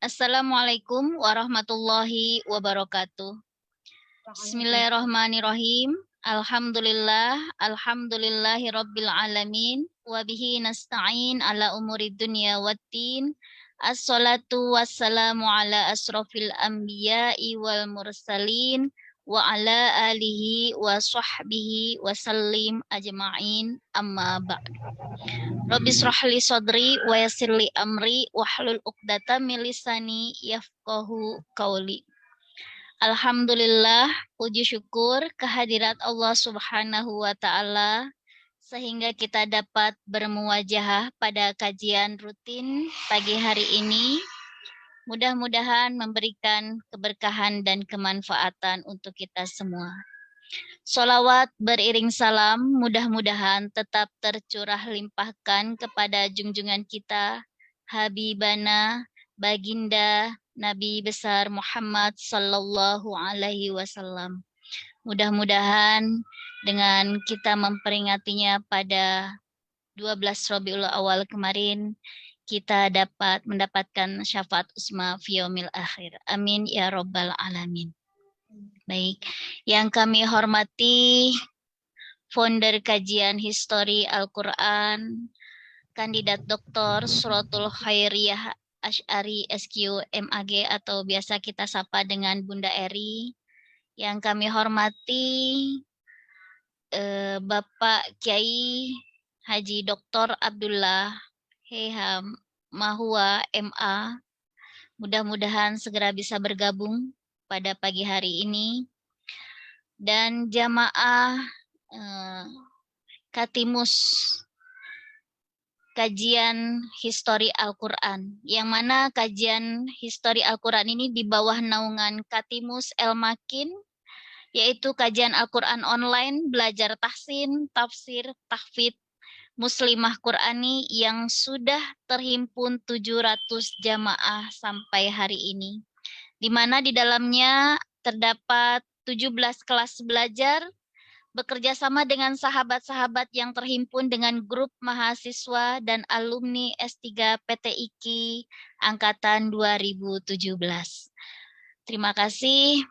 Assalamualaikum warahmatullahi wabarakatuh. Bismillahirrahmanirrahim. Alhamdulillahi rabbil alamin. Wabihi nasta'in ala umuri dunya waddin. Assalatu wassalamu ala asrofil anbiya'i wal mursalin. Wa ala alihi wa sahbihi wa sallim ajma'in amma ba'du. Rabbi shrahli sadri wa yassirli amri wahlul 'uqdatam min lisani yafqahu qawli. Alhamdulillah, puji syukur kehadirat Allah Subhanahu wa taala sehingga kita dapat bermuwajahah pada kajian rutin pagi hari ini. Mudah-mudahan memberikan keberkahan dan kemanfaatan untuk kita semua. Sholawat beriring salam mudah-mudahan tetap tercurah limpahkan kepada junjungan kita, Habibana, Baginda, Nabi besar Muhammad Sallallahu Alaihi Wasallam. Mudah-mudahan dengan kita memperingatinya pada 12 Rabiul Awal kemarin, kita dapat mendapatkan syafaat usma fi yaumil akhir. Amin ya Rabbal Alamin. Baik, yang kami hormati founder kajian histori Al-Quran, kandidat doktor Suratul Khairiyah Asy'ari SQ MAG atau biasa kita sapa dengan Bunda Eri. Yang kami hormati Bapak Kiai Haji Dr. Abdullah Heham Mahua MA. Mudah-mudahan segera bisa bergabung pada pagi hari ini, dan jamaah Katimus kajian histori Al-Quran, yang mana kajian histori Al-Quran ini di bawah naungan Katimus El-Makin, yaitu kajian Al-Quran online, belajar tahsin, tafsir, tahfidz, muslimah Qurani yang sudah terhimpun 700 jamaah sampai hari ini, di mana di dalamnya terdapat 17 kelas belajar bekerja sama dengan sahabat-sahabat yang terhimpun dengan grup mahasiswa dan alumni S3 PTIQ angkatan 2017. Terima kasih.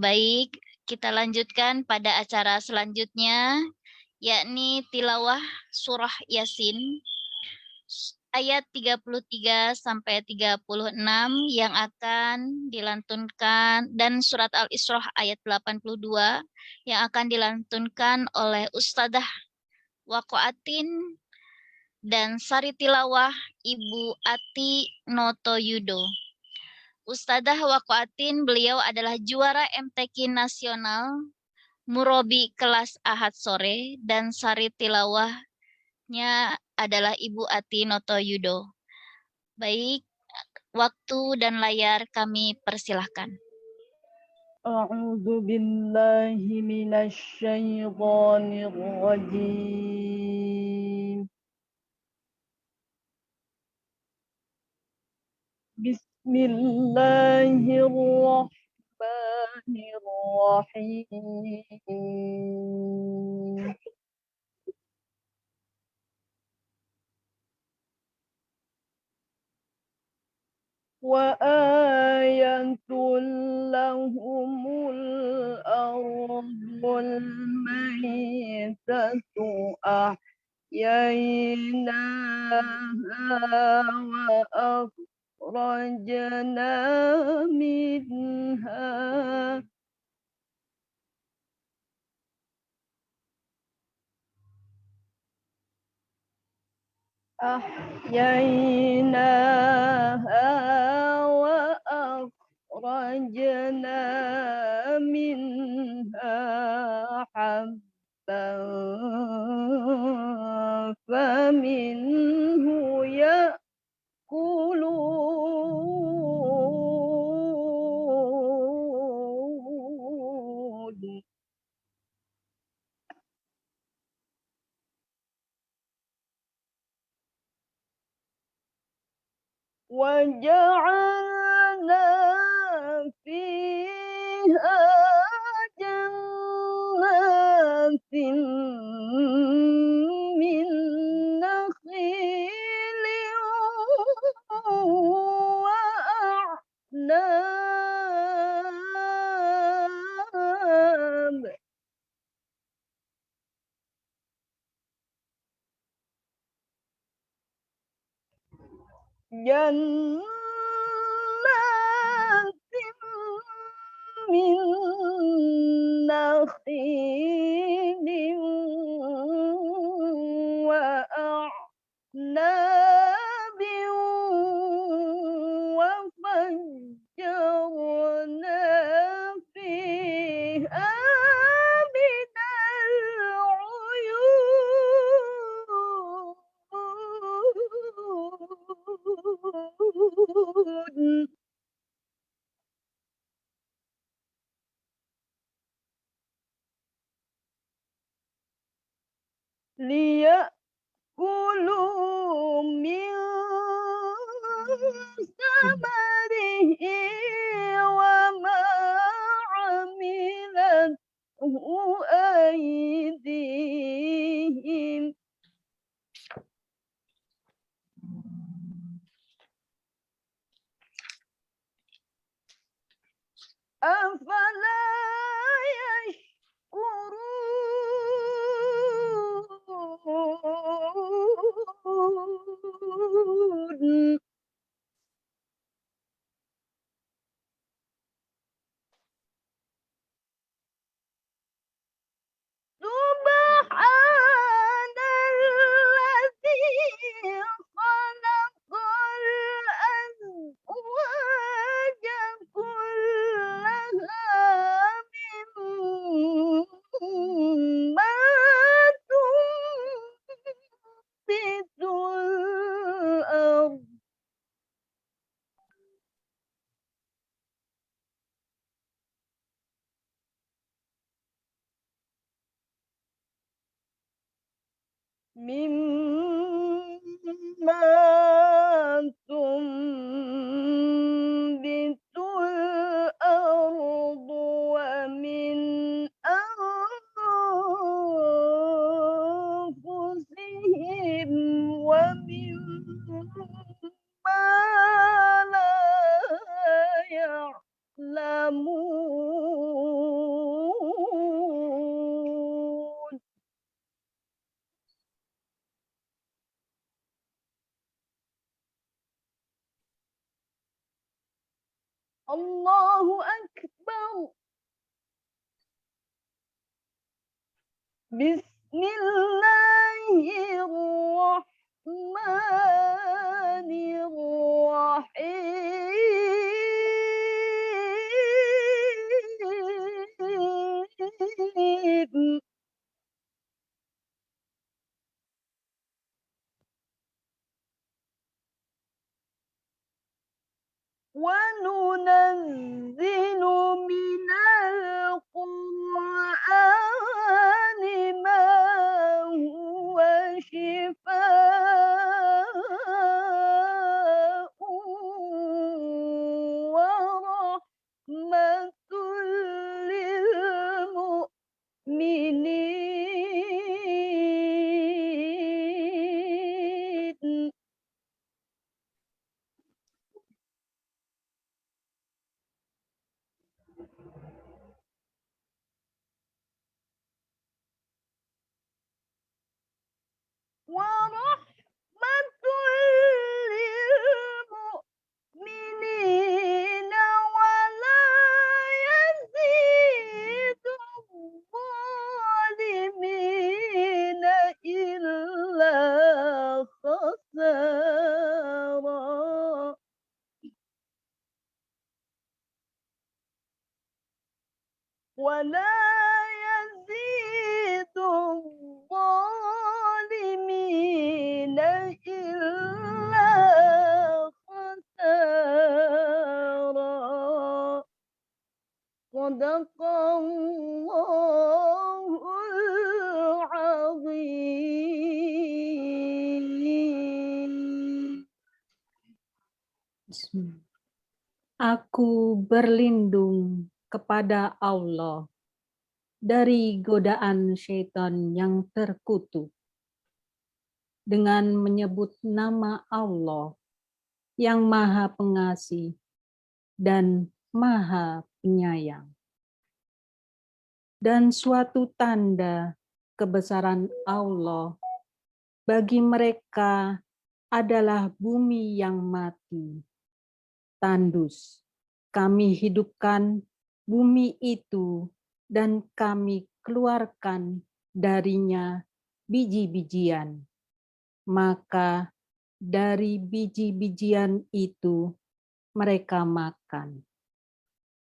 Baik, kita lanjutkan pada acara selanjutnya, yakni tilawah surah Yasin ayat 33 sampai 36 yang akan dilantunkan, dan surat Al-Isra ayat 82 yang akan dilantunkan oleh Ustadzah Waqoatin dan sari tilawah Ibu Ati Notoyudo. Ustadzah Waqoatin, beliau adalah juara MTQ nasional Murobi kelas Ahad sore, dan sari tilawahnya adalah Ibu Ati Notoyudo. Baik, waktu dan layar kami persilahkan. A'udzu billahi minasy syaithanir rajim. Bismillahirrahmanirrahim. وآية لهم الأرض الميتة أحييناها وأخرجنا منها وأخرجنا منها حبا فمنه يأكلون وجعلنا فيها جنات من نخيل jannatin min nakhilin wa a'nabin wa fajjarna fiha minal uyun liya'kulu min samarihi wa ma 'amilathu aydihim afala yashkurun subhanalladzi khalaqal azwaja kullaha mimma tunbitul ardh مما تنبت الأرض ومن أنفسهم ومما لا يعلمون الله أكبر بسم الله الرحمن الرحيم وننزل من القرآن ما هو شفاء ورحمة للمؤمنين ورحمة للمؤمنين ولا يزيد الظالمين إلا خسارا ولا يزيد الظالمين إلا خسارا صدق الله العظيم. Bismillah. Aku berlindung kepada Allah dari godaan syaitan yang terkutuk dengan menyebut nama Allah yang Maha Pengasih dan Maha Penyayang. Dan suatu tanda kebesaran Allah bagi mereka adalah bumi yang mati, tandus. Kami hidupkan bumi itu dan kami keluarkan darinya biji-bijian. Maka dari biji-bijian itu mereka makan.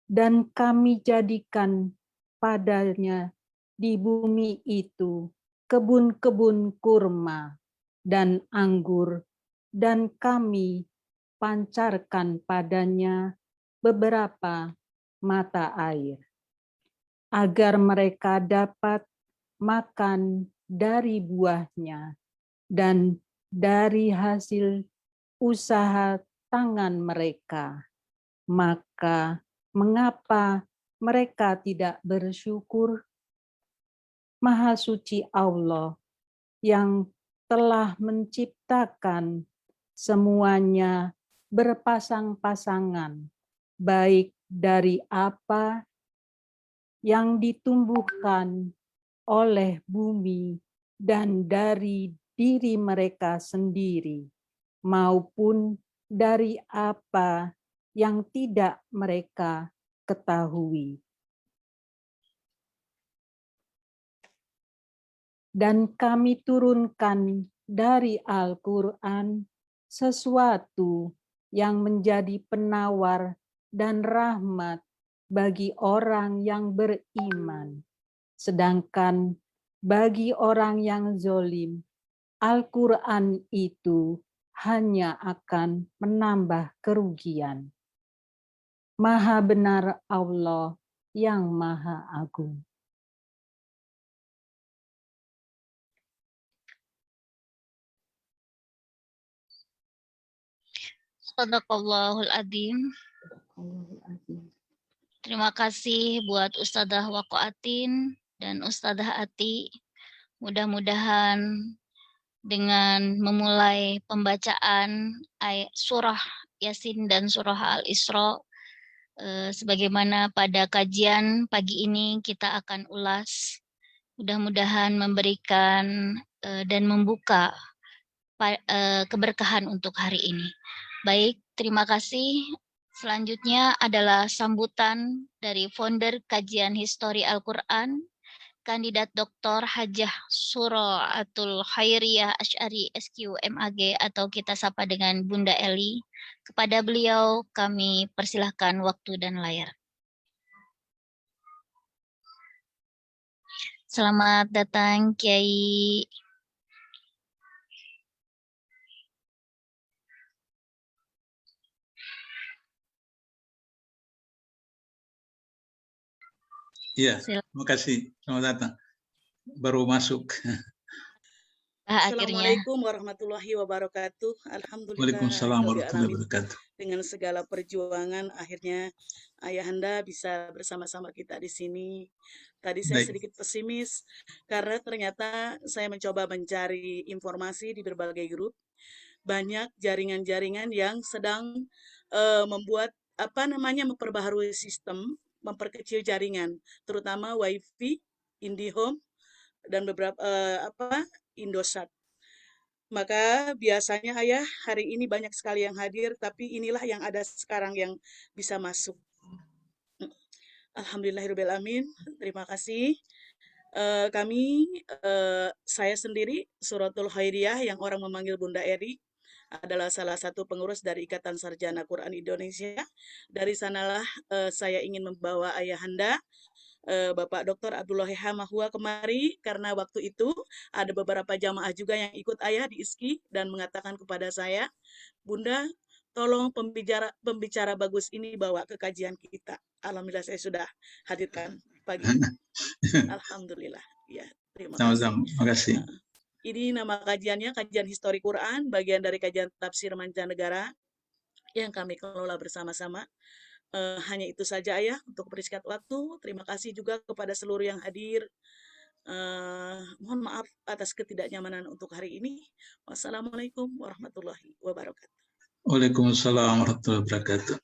Dan kami jadikan padanya di bumi itu kebun-kebun kurma dan anggur, dan kami pancarkan padanya beberapa mata air, agar mereka dapat makan dari buahnya dan dari hasil usaha tangan mereka. Maka mengapa mereka tidak bersyukur? Maha suci Allah yang telah menciptakan semuanya berpasang-pasangan, baik dari apa yang ditumbuhkan oleh bumi dan dari diri mereka sendiri, maupun dari apa yang tidak mereka ketahui. Dan kami turunkan dari Al-Quran sesuatu yang menjadi penawar dan rahmat bagi orang yang beriman. Sedangkan bagi orang yang zolim, Al-Quran itu hanya akan menambah kerugian. Maha benar Allah yang Maha Agung. Shadaqallahul Adzim. Terima kasih buat Ustadzah Waqoatin dan Ustadzah Ati. Mudah-mudahan dengan memulai pembacaan ayat surah Yasin dan surah Al-Isra, sebagaimana pada kajian pagi ini kita akan ulas, mudah-mudahan memberikan dan membuka keberkahan untuk hari ini. Baik, terima kasih. Selanjutnya adalah sambutan dari founder kajian histori Al-Quran, Kandidat Dr. Hajah Suraatul Khairiyah Asy'ari SQ MAG atau kita sapa dengan Bunda Eli. Kepada beliau kami persilahkan waktu dan layar. Selamat datang Kiai. Iya, terima kasih. Selamat datang. Baru masuk. Assalamualaikum warahmatullahi wabarakatuh. Alhamdulillah. Waalaikumsalam warahmatullahi wabarakatuh. Dengan segala perjuangan, akhirnya Ayahanda bisa bersama-sama kita di sini. Tadi saya sedikit pesimis karena ternyata saya mencoba mencari informasi di berbagai grup. Banyak jaringan-jaringan yang sedang membuat memperbaharui sistem, memperkecil jaringan, terutama WiFi, IndiHome, dan beberapa Indosat. Maka biasanya Ayah hari ini banyak sekali yang hadir, tapi inilah yang ada sekarang yang bisa masuk. Alhamdulillahirrahmanirrahim. Terima kasih. Saya sendiri Suratul Khairiyah yang orang memanggil Bunda Eri adalah salah satu pengurus dari Ikatan Sarjana Quran Indonesia. Dari sanalah saya ingin membawa Ayahanda Bapak Dr. Abdullah Hamahua kemari karena waktu itu ada beberapa jamaah juga yang ikut Ayah di ISKI dan mengatakan kepada saya, Bunda, tolong pembicara bagus ini bawa ke kajian kita. Alhamdulillah saya sudah hadirkan pagi ini. Alhamdulillah. Ya, terima kasih. Terima kasih. Ini nama kajiannya Kajian Histori Quran, bagian dari kajian tafsir mancanegara yang kami kelola bersama-sama. Hanya itu saja Ayah untuk beriskat waktu. Terima kasih juga kepada seluruh yang hadir. Mohon maaf atas ketidaknyamanan untuk hari ini. Wassalamualaikum warahmatullahi wabarakatuh. Waalaikumsalam warahmatullahi wabarakatuh.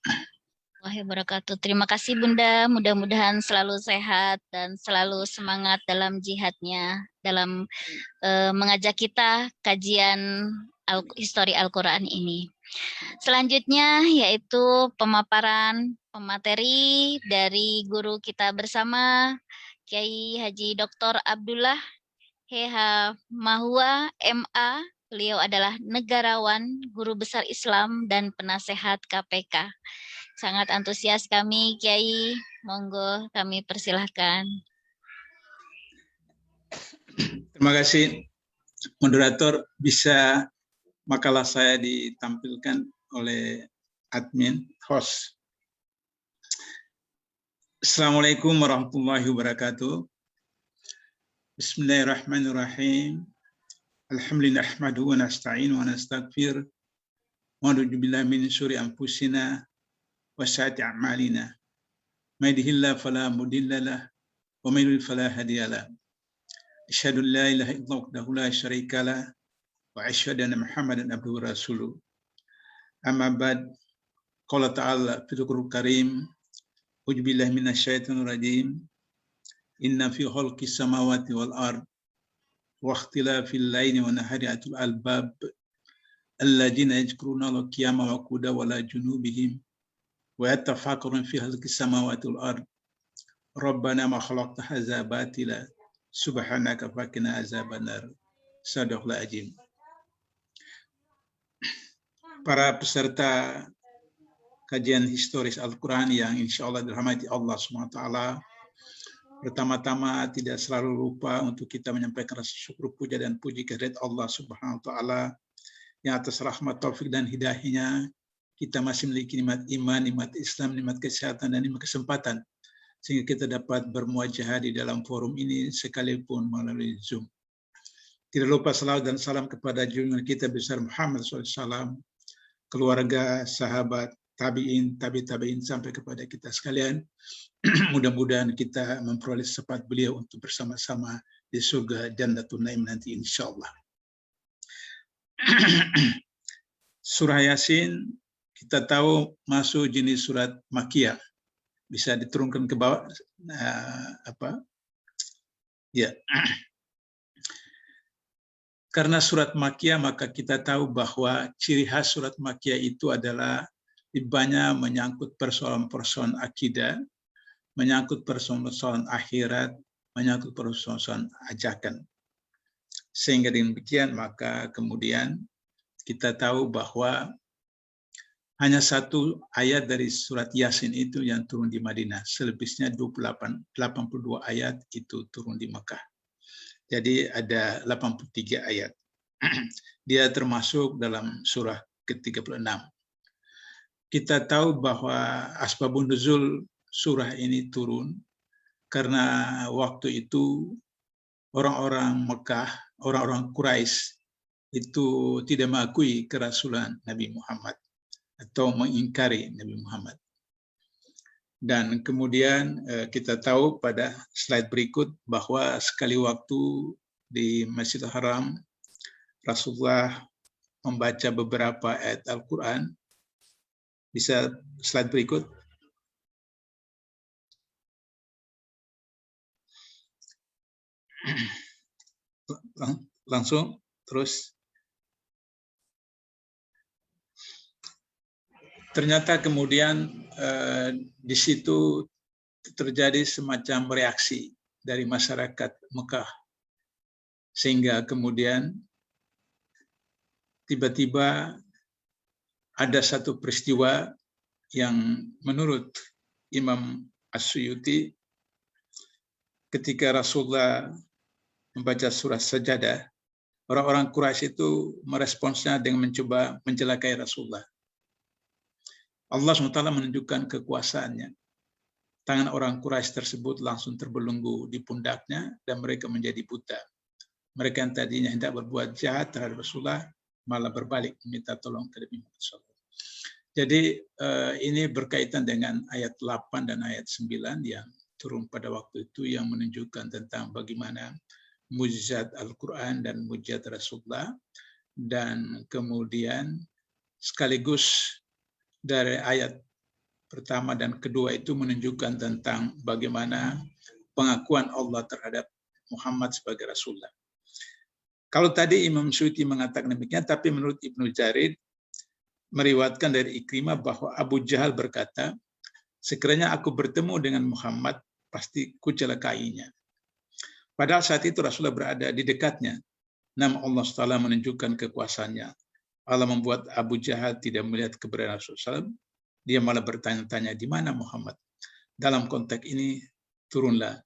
Wabarakatuh. Terima kasih Bunda, mudah-mudahan selalu sehat dan selalu semangat dalam jihadnya, dalam mengajak kita kajian histori Al-Quran ini. Selanjutnya yaitu pemaparan pemateri dari guru kita bersama, Kiai Haji Dr. Abdullah H. Mahua, MA. Beliau adalah negarawan, guru besar Islam, dan penasehat KPK. Sangat antusias kami, Kiai. Monggo kami persilahkan. Terima kasih, moderator. Bisa makalah saya ditampilkan oleh admin host. Assalamualaikum warahmatullahi wabarakatuh. Bismillahirrahmanirrahim. Alhamdulillah nahmaduhu wa nasta'inu wa nastaghfir wa na'udzu billahi min syururi anfusina wa sayyiati a'malina. May yahdihillahu fala mudilla lahu wa may yudlil fala hadiya lahu. Asyhadu an la ilaha illallah wahdahu la syarika lahu wa asyhadu anna Muhammadan abduhu wa rasuluh. Amma ba'd. Qala ta'ala fil Qur'anil Karim, a'udzu billahi minasyaitonir rajim. Inna fi khalqis samawati wal ard wa ikhtilafil laili wan nahari atul albab alladziina yadhkuruna Allaha qiyaman wa qu'udan wa ala junubihim wa yatafakkaruna fi khalqis samawati wal ard. Rabbana ma khalaqta hadza batila subhanaka faqina azabannar. Shadaqallahul azim. Para peserta kajian historis Al-Quran yang insya Allah dirahmati Allah SWT, pertama-tama tidak selalu lupa untuk kita menyampaikan rasa syukur, puja dan puji kehadirat Allah Subhanahu wa taala yang atas rahmat, taufik dan hidayahnya kita masih memiliki nikmat iman, nikmat Islam, nikmat kesehatan dan nikmat kesempatan sehingga kita dapat bermuajahah di dalam forum ini sekalipun melalui Zoom. Tidak lupa salawat dan salam kepada junjungan kita besar Muhammad SAW, keluarga, sahabat, tabi'in, tabi'in sampai kepada kita sekalian. Mudah-mudahan kita memperoleh syafaat beliau untuk bersama-sama di surga Jannatul Naim nanti insyaallah. Surah Yasin kita tahu masuk jenis surat Makkiyah. Bisa diturunkan ke bawah Ya. Karena surat Makkiyah maka kita tahu bahwa ciri khas surat Makkiyah itu adalah banyak menyangkut persoalan-persoalan akidah, menyangkut persoalan-persoalan akhirat, menyangkut persoalan ajakan. Sehingga dengan demikian maka kemudian kita tahu bahwa hanya satu ayat dari surat Yasin itu yang turun di Madinah. Selebihnya 82 ayat itu turun di Mekah. Jadi ada 83 ayat. Dia termasuk dalam surah ke-36. Kita tahu bahwa asbabun nuzul surah ini turun karena waktu itu orang-orang Mekah, orang-orang Quraisy itu tidak mengakui kerasulan Nabi Muhammad atau mengingkari Nabi Muhammad. Dan kemudian kita tahu pada slide berikut bahwa sekali waktu di Masjidil Haram Rasulullah membaca beberapa ayat Al-Quran. Bisa slide berikut. Langsung terus. Ternyata kemudian di situ terjadi semacam reaksi dari masyarakat Mekah. Sehingga kemudian tiba-tiba ada satu peristiwa yang menurut Imam As-Suyuti ketika Rasulullah membaca surah Sajadah, orang-orang Quraisy itu meresponsnya dengan mencoba mencelakai Rasulullah. Allah SWT menunjukkan kekuasaannya. Tangan orang Quraisy tersebut langsung terbelenggu di pundaknya dan mereka menjadi buta. Mereka yang tadinya hendak berbuat jahat terhadap Rasulullah malah berbalik meminta tolong ke Nabi Muhammad SAW. Jadi ini berkaitan dengan ayat 8 dan ayat 9 yang turun pada waktu itu yang menunjukkan tentang bagaimana mukjizat Al-Quran dan mukjizat Rasulullah, dan kemudian sekaligus dari ayat pertama dan kedua itu menunjukkan tentang bagaimana pengakuan Allah terhadap Muhammad sebagai Rasulullah. Kalau tadi Imam Suyuti mengatakan demikian, tapi menurut Ibnu Jarir meriwayatkan dari Ikrimah bahwa Abu Jahal berkata, sekiranya aku bertemu dengan Muhammad, pasti kucelakainya. Padahal saat itu Rasulullah berada di dekatnya. Namun Allah SWT menunjukkan kekuasaannya. Allah membuat Abu Jahal tidak melihat keberadaan Rasulullah SAW. Dia malah bertanya-tanya, di mana Muhammad? Dalam konteks ini turunlah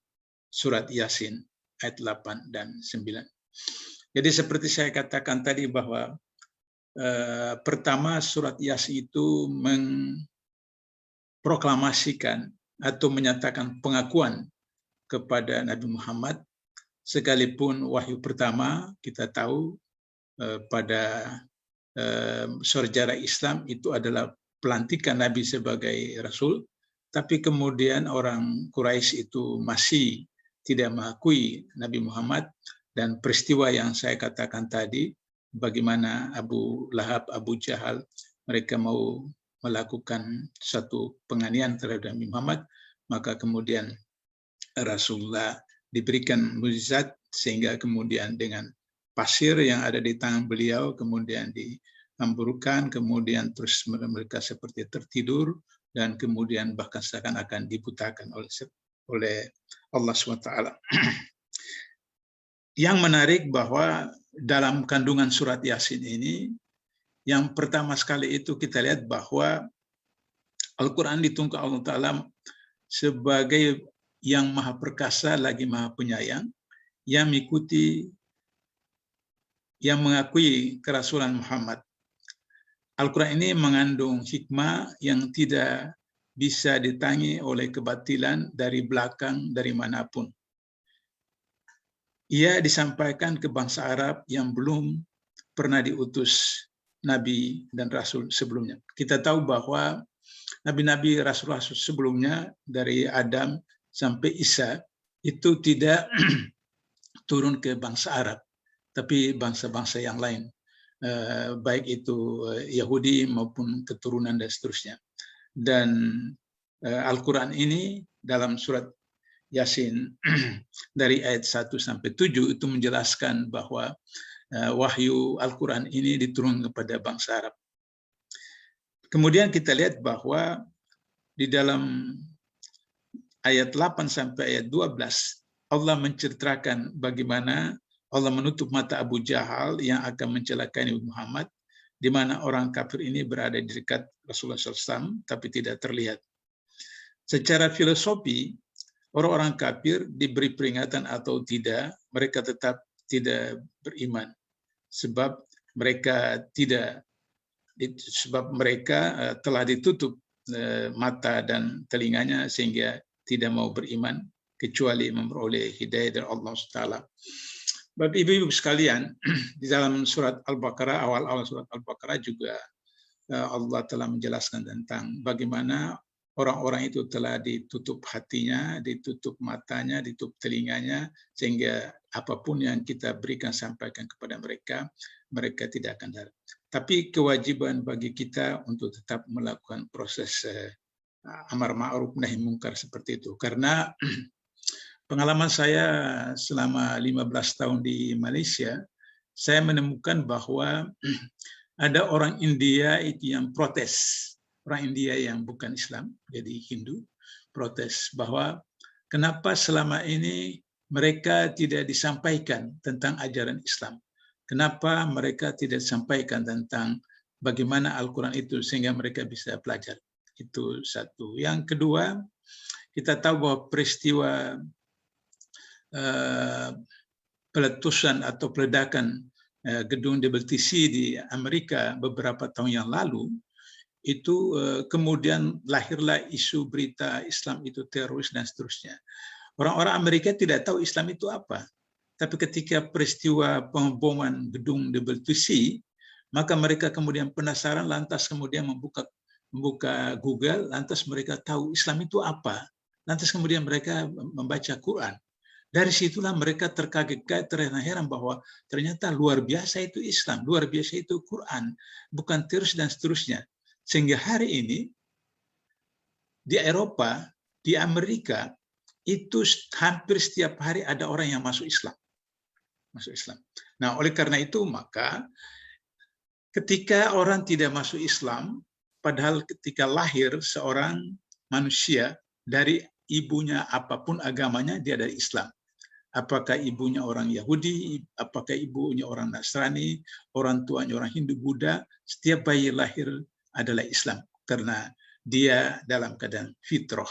surat Yasin ayat 8 dan 9. Jadi seperti saya katakan tadi bahwa pertama surat Yasin itu mengproklamasikan atau menyatakan pengakuan kepada Nabi Muhammad, sekalipun wahyu pertama kita tahu pada sejarah Islam itu adalah pelantikan Nabi sebagai Rasul, tapi kemudian orang Quraisy itu masih tidak mengakui Nabi Muhammad, dan peristiwa yang saya katakan tadi, bagaimana Abu Lahab, Abu Jahal, mereka mau melakukan satu penganiayaan terhadap Nabi Muhammad, maka kemudian Rasulullah diberikan mukjizat sehingga kemudian dengan pasir yang ada di tangan beliau kemudian dihamburkan, kemudian terus mereka seperti tertidur dan kemudian bahkan seakan-akan dibutakan oleh Allah SWT. Yang menarik bahwa dalam kandungan surat Yasin ini, yang pertama sekali itu kita lihat bahwa Al-Quran ditunggu Allah Ta'ala sebagai yang maha perkasa lagi maha penyayang, yang mengikuti, yang mengakui kerasulan Muhammad. Al-Quran ini mengandung hikmah yang tidak bisa ditangi oleh kebatilan dari belakang, dari manapun. Ia disampaikan ke bangsa Arab yang belum pernah diutus Nabi dan Rasul sebelumnya. Kita tahu bahwa Nabi-Nabi Rasul-Rasul sebelumnya dari Adam sampai Isa itu tidak turun ke bangsa Arab, tapi bangsa-bangsa yang lain, baik itu Yahudi maupun keturunan dan seterusnya. Dan Al-Quran ini dalam surat Yasin dari ayat 1 sampai 7 itu menjelaskan bahwa wahyu Al-Quran ini diturunkan kepada bangsa Arab. Kemudian kita lihat bahwa di dalam ayat 8 sampai ayat 12 Allah menceritakan bagaimana Allah menutup mata Abu Jahal yang akan mencelakai Nabi Muhammad, di mana orang kafir ini berada di dekat Rasulullah SAW tapi tidak terlihat. Secara filosofi, orang-orang kafir diberi peringatan atau tidak, mereka tetap tidak beriman, sebab mereka telah ditutup mata dan telinganya sehingga tidak mau beriman kecuali memperoleh hidayah dari Allah SWT. Bapak Ibu sekalian, di dalam surat Al-Baqarah, awal-awal surat Al-Baqarah juga Allah telah menjelaskan tentang bagaimana orang-orang itu telah ditutup hatinya, ditutup matanya, ditutup telinganya, sehingga apapun yang kita berikan, sampaikan kepada mereka, mereka tidak akan dengar. Tapi kewajiban bagi kita untuk tetap melakukan proses amar ma'ruf nahi mungkar seperti itu. Karena pengalaman saya selama 15 tahun di Malaysia, saya menemukan bahwa ada orang India itu yang protes. Orang India yang bukan Islam, jadi Hindu, protes bahwa kenapa selama ini mereka tidak disampaikan tentang ajaran Islam. Kenapa mereka tidak disampaikan tentang bagaimana Al-Quran itu sehingga mereka bisa belajar. Itu satu. Yang kedua, kita tahu bahwa peristiwa peletusan atau peledakan gedung WTC di Amerika beberapa tahun yang lalu, itu kemudian lahirlah isu berita Islam itu teroris dan seterusnya. Orang-orang Amerika tidak tahu Islam itu apa. Tapi ketika peristiwa pemboman gedung WTC, maka mereka kemudian penasaran, lantas kemudian membuka Google, lantas mereka tahu Islam itu apa. Lantas kemudian mereka membaca Quran. Dari situlah mereka terkaget-kaget, terheran-heran bahwa ternyata luar biasa itu Islam, luar biasa itu Quran, bukan teroris dan seterusnya. Sehingga hari ini di Eropa, di Amerika, itu hampir setiap hari ada orang yang masuk Islam. masuk Islam. Nah, oleh karena itu maka ketika orang tidak masuk Islam, padahal ketika lahir seorang manusia dari ibunya apapun agamanya dia dari Islam. Apakah ibunya orang Yahudi, apakah ibunya orang Nasrani, orang tuanya orang Hindu, Buddha, setiap bayi lahir adalah Islam karena dia dalam keadaan fitrah.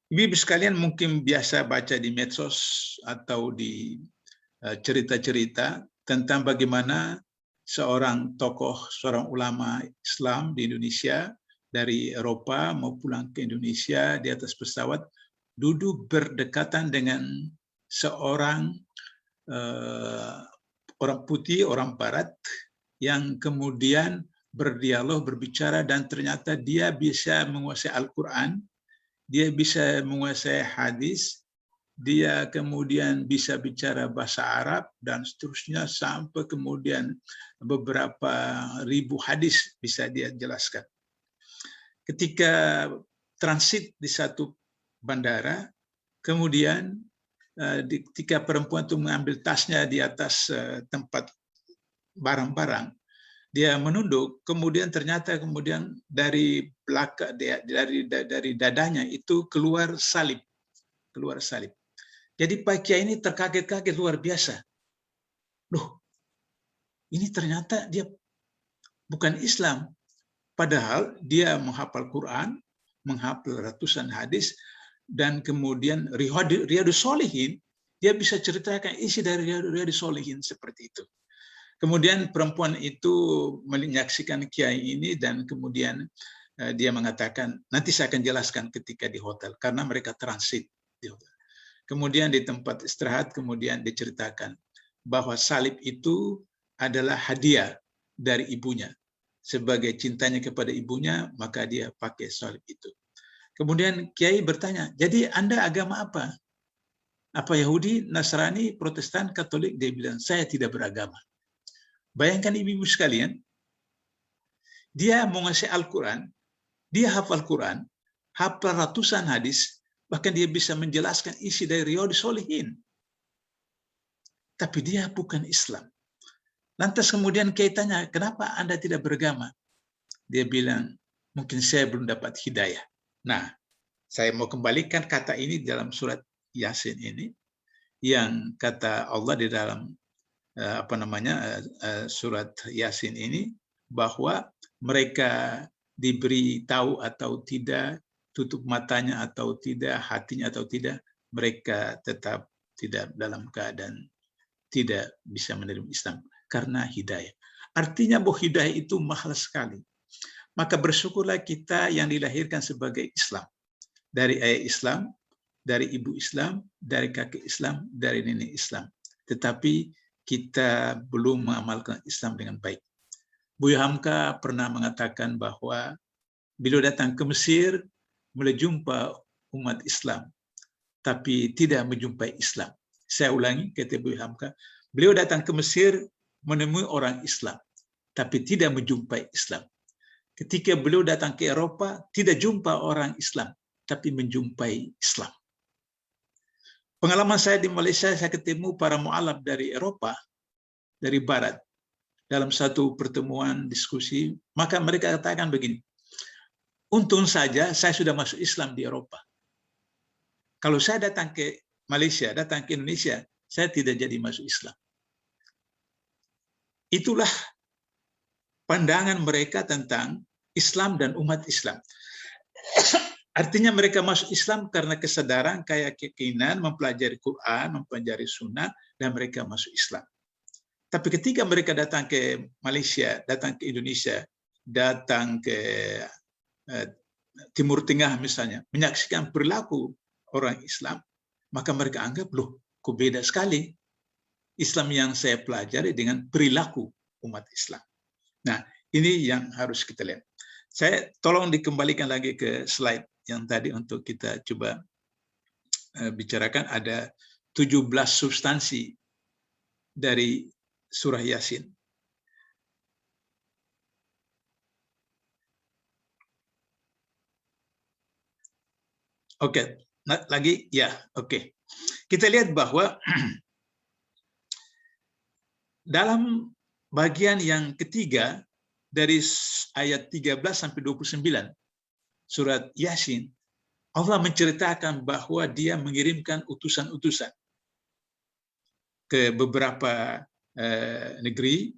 Ibu-ibu sekalian mungkin biasa baca di medsos atau di cerita-cerita tentang bagaimana seorang tokoh, seorang ulama Islam di Indonesia dari Eropa mau pulang ke Indonesia di atas pesawat, duduk berdekatan dengan seorang orang putih, orang barat, yang kemudian berdialog, berbicara, dan ternyata dia bisa menguasai Al-Quran, dia bisa menguasai hadis, dia kemudian bisa bicara bahasa Arab, dan seterusnya sampai kemudian beberapa ribu hadis bisa dia jelaskan. Ketika transit di satu bandara, kemudian ketika perempuan itu mengambil tasnya di atas tempat barang-barang, dia menunduk, kemudian ternyata kemudian dari belakang, dari dadanya itu keluar salib. Jadi Pak Kiai ini terkaget-kaget luar biasa. Loh, ini ternyata dia bukan Islam. Padahal dia menghafal Quran, menghafal ratusan hadis, dan kemudian Riyadhus Shalihin, dia bisa ceritakan isi dari Riyadhus Shalihin seperti itu. Kemudian perempuan itu menyaksikan Kiai ini dan kemudian dia mengatakan, nanti saya akan jelaskan ketika di hotel, karena mereka transit di hotel. Kemudian di tempat istirahat, kemudian diceritakan bahwa salib itu adalah hadiah dari ibunya. Sebagai cintanya kepada ibunya, maka dia pakai salib itu. Kemudian Kiai bertanya, jadi Anda agama apa? Apa Yahudi, Nasrani, Protestan, Katolik? Dia bilang, saya tidak beragama. Bayangkan ibu-ibu sekalian, dia menguasai Al-Quran, dia hafal Quran, hafal ratusan hadis, bahkan dia bisa menjelaskan isi dari Riyadhus Shalihin. Tapi dia bukan Islam. Lantas kemudian Kiai tanya, kenapa Anda tidak beragama? Dia bilang, mungkin saya belum dapat hidayah. Nah, saya mau kembalikan kata ini dalam surat Yasin ini, yang kata Allah di dalam surat Yasin ini, bahwa mereka diberi tahu atau tidak, tutup matanya atau tidak, hatinya atau tidak, mereka tetap tidak dalam keadaan tidak bisa menerima Islam karena hidayah. Artinya bahwa hidayah itu mahal sekali. Maka bersyukurlah kita yang dilahirkan sebagai Islam. Dari ayah Islam, dari ibu Islam, dari kakek Islam, dari nenek Islam. Tetapi kita belum mengamalkan Islam dengan baik. Buya Hamka pernah mengatakan bahwa beliau datang ke Mesir, menjumpa umat Islam, tapi tidak menjumpai Islam. Saya ulangi, kata Buya Hamka, beliau datang ke Mesir, menemui orang Islam, tapi tidak menjumpai Islam. Ketika beliau datang ke Eropa, tidak jumpa orang Islam, tapi menjumpai Islam. Pengalaman saya di Malaysia, saya ketemu para mu'alaf dari Eropa, dari Barat, dalam satu pertemuan diskusi, maka mereka katakan begini, untung saja saya sudah masuk Islam di Eropa. Kalau saya datang ke Malaysia, datang ke Indonesia, saya tidak jadi masuk Islam. Itulah pandangan mereka tentang Islam dan umat Islam. Artinya mereka masuk Islam karena kesadaran, kayak keinginan mempelajari Quran, mempelajari Sunnah, dan mereka masuk Islam. Tapi ketika mereka datang ke Malaysia, datang ke Indonesia, datang ke Timur Tengah misalnya, menyaksikan perilaku orang Islam, maka mereka anggap, loh, kok beda sekali Islam yang saya pelajari dengan perilaku umat Islam. Nah, ini yang harus kita lihat. Saya tolong dikembalikan lagi ke slide yang tadi untuk kita coba bicarakan. Ada 17 substansi dari surah Yasin. Oke, lagi ya, oke. Kita lihat bahwa dalam bagian yang ketiga dari ayat 13 sampai 29 surat Yasin, Allah menceritakan bahwa Dia mengirimkan utusan-utusan ke beberapa negeri,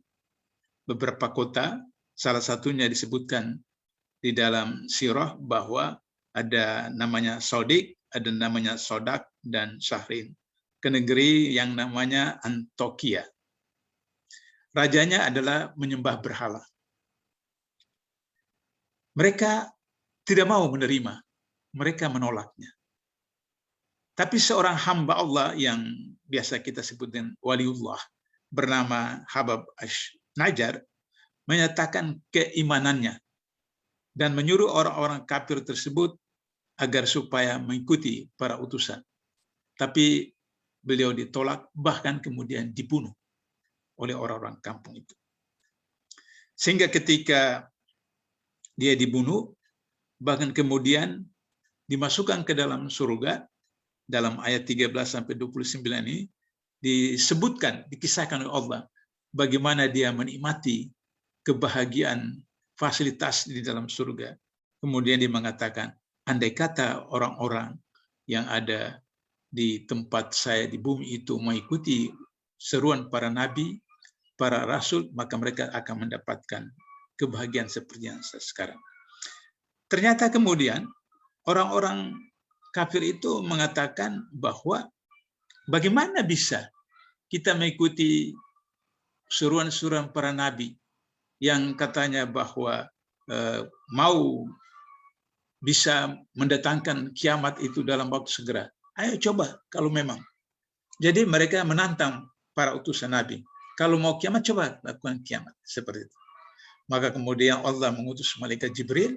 beberapa kota. Salah satunya disebutkan di dalam sirah bahwa ada namanya Sodik, ada namanya Sodak, dan Syahrin, ke negeri yang namanya Antokia. Rajanya adalah menyembah berhala. Mereka tidak mau menerima, mereka menolaknya. Tapi seorang hamba Allah yang biasa kita sebut dengan waliullah, bernama Habab Ash-Najjar, menyatakan keimanannya dan menyuruh orang-orang kafir tersebut agar supaya mengikuti para utusan. Tapi beliau ditolak, bahkan kemudian dibunuh oleh orang-orang kampung itu. Sehingga ketika dia dibunuh, bahkan kemudian dimasukkan ke dalam surga, dalam ayat 13-29 ini, disebutkan, dikisahkan oleh Allah, bagaimana dia menikmati kebahagiaan fasilitas di dalam surga. Kemudian dia mengatakan, andai kata orang-orang yang ada di tempat saya di bumi itu mengikuti seruan para nabi, para rasul, maka mereka akan mendapatkan kebahagiaan seperti yang sekarang. Ternyata kemudian orang-orang kafir itu mengatakan bahwa bagaimana bisa kita mengikuti seruan-seruan para nabi yang katanya bahwa mau bisa mendatangkan kiamat itu dalam waktu segera. Ayo coba kalau memang. Jadi mereka menantang para utusan Nabi. Kalau mau kiamat, coba lakukan kiamat. Seperti itu. Maka kemudian Allah mengutus malaikat Jibril,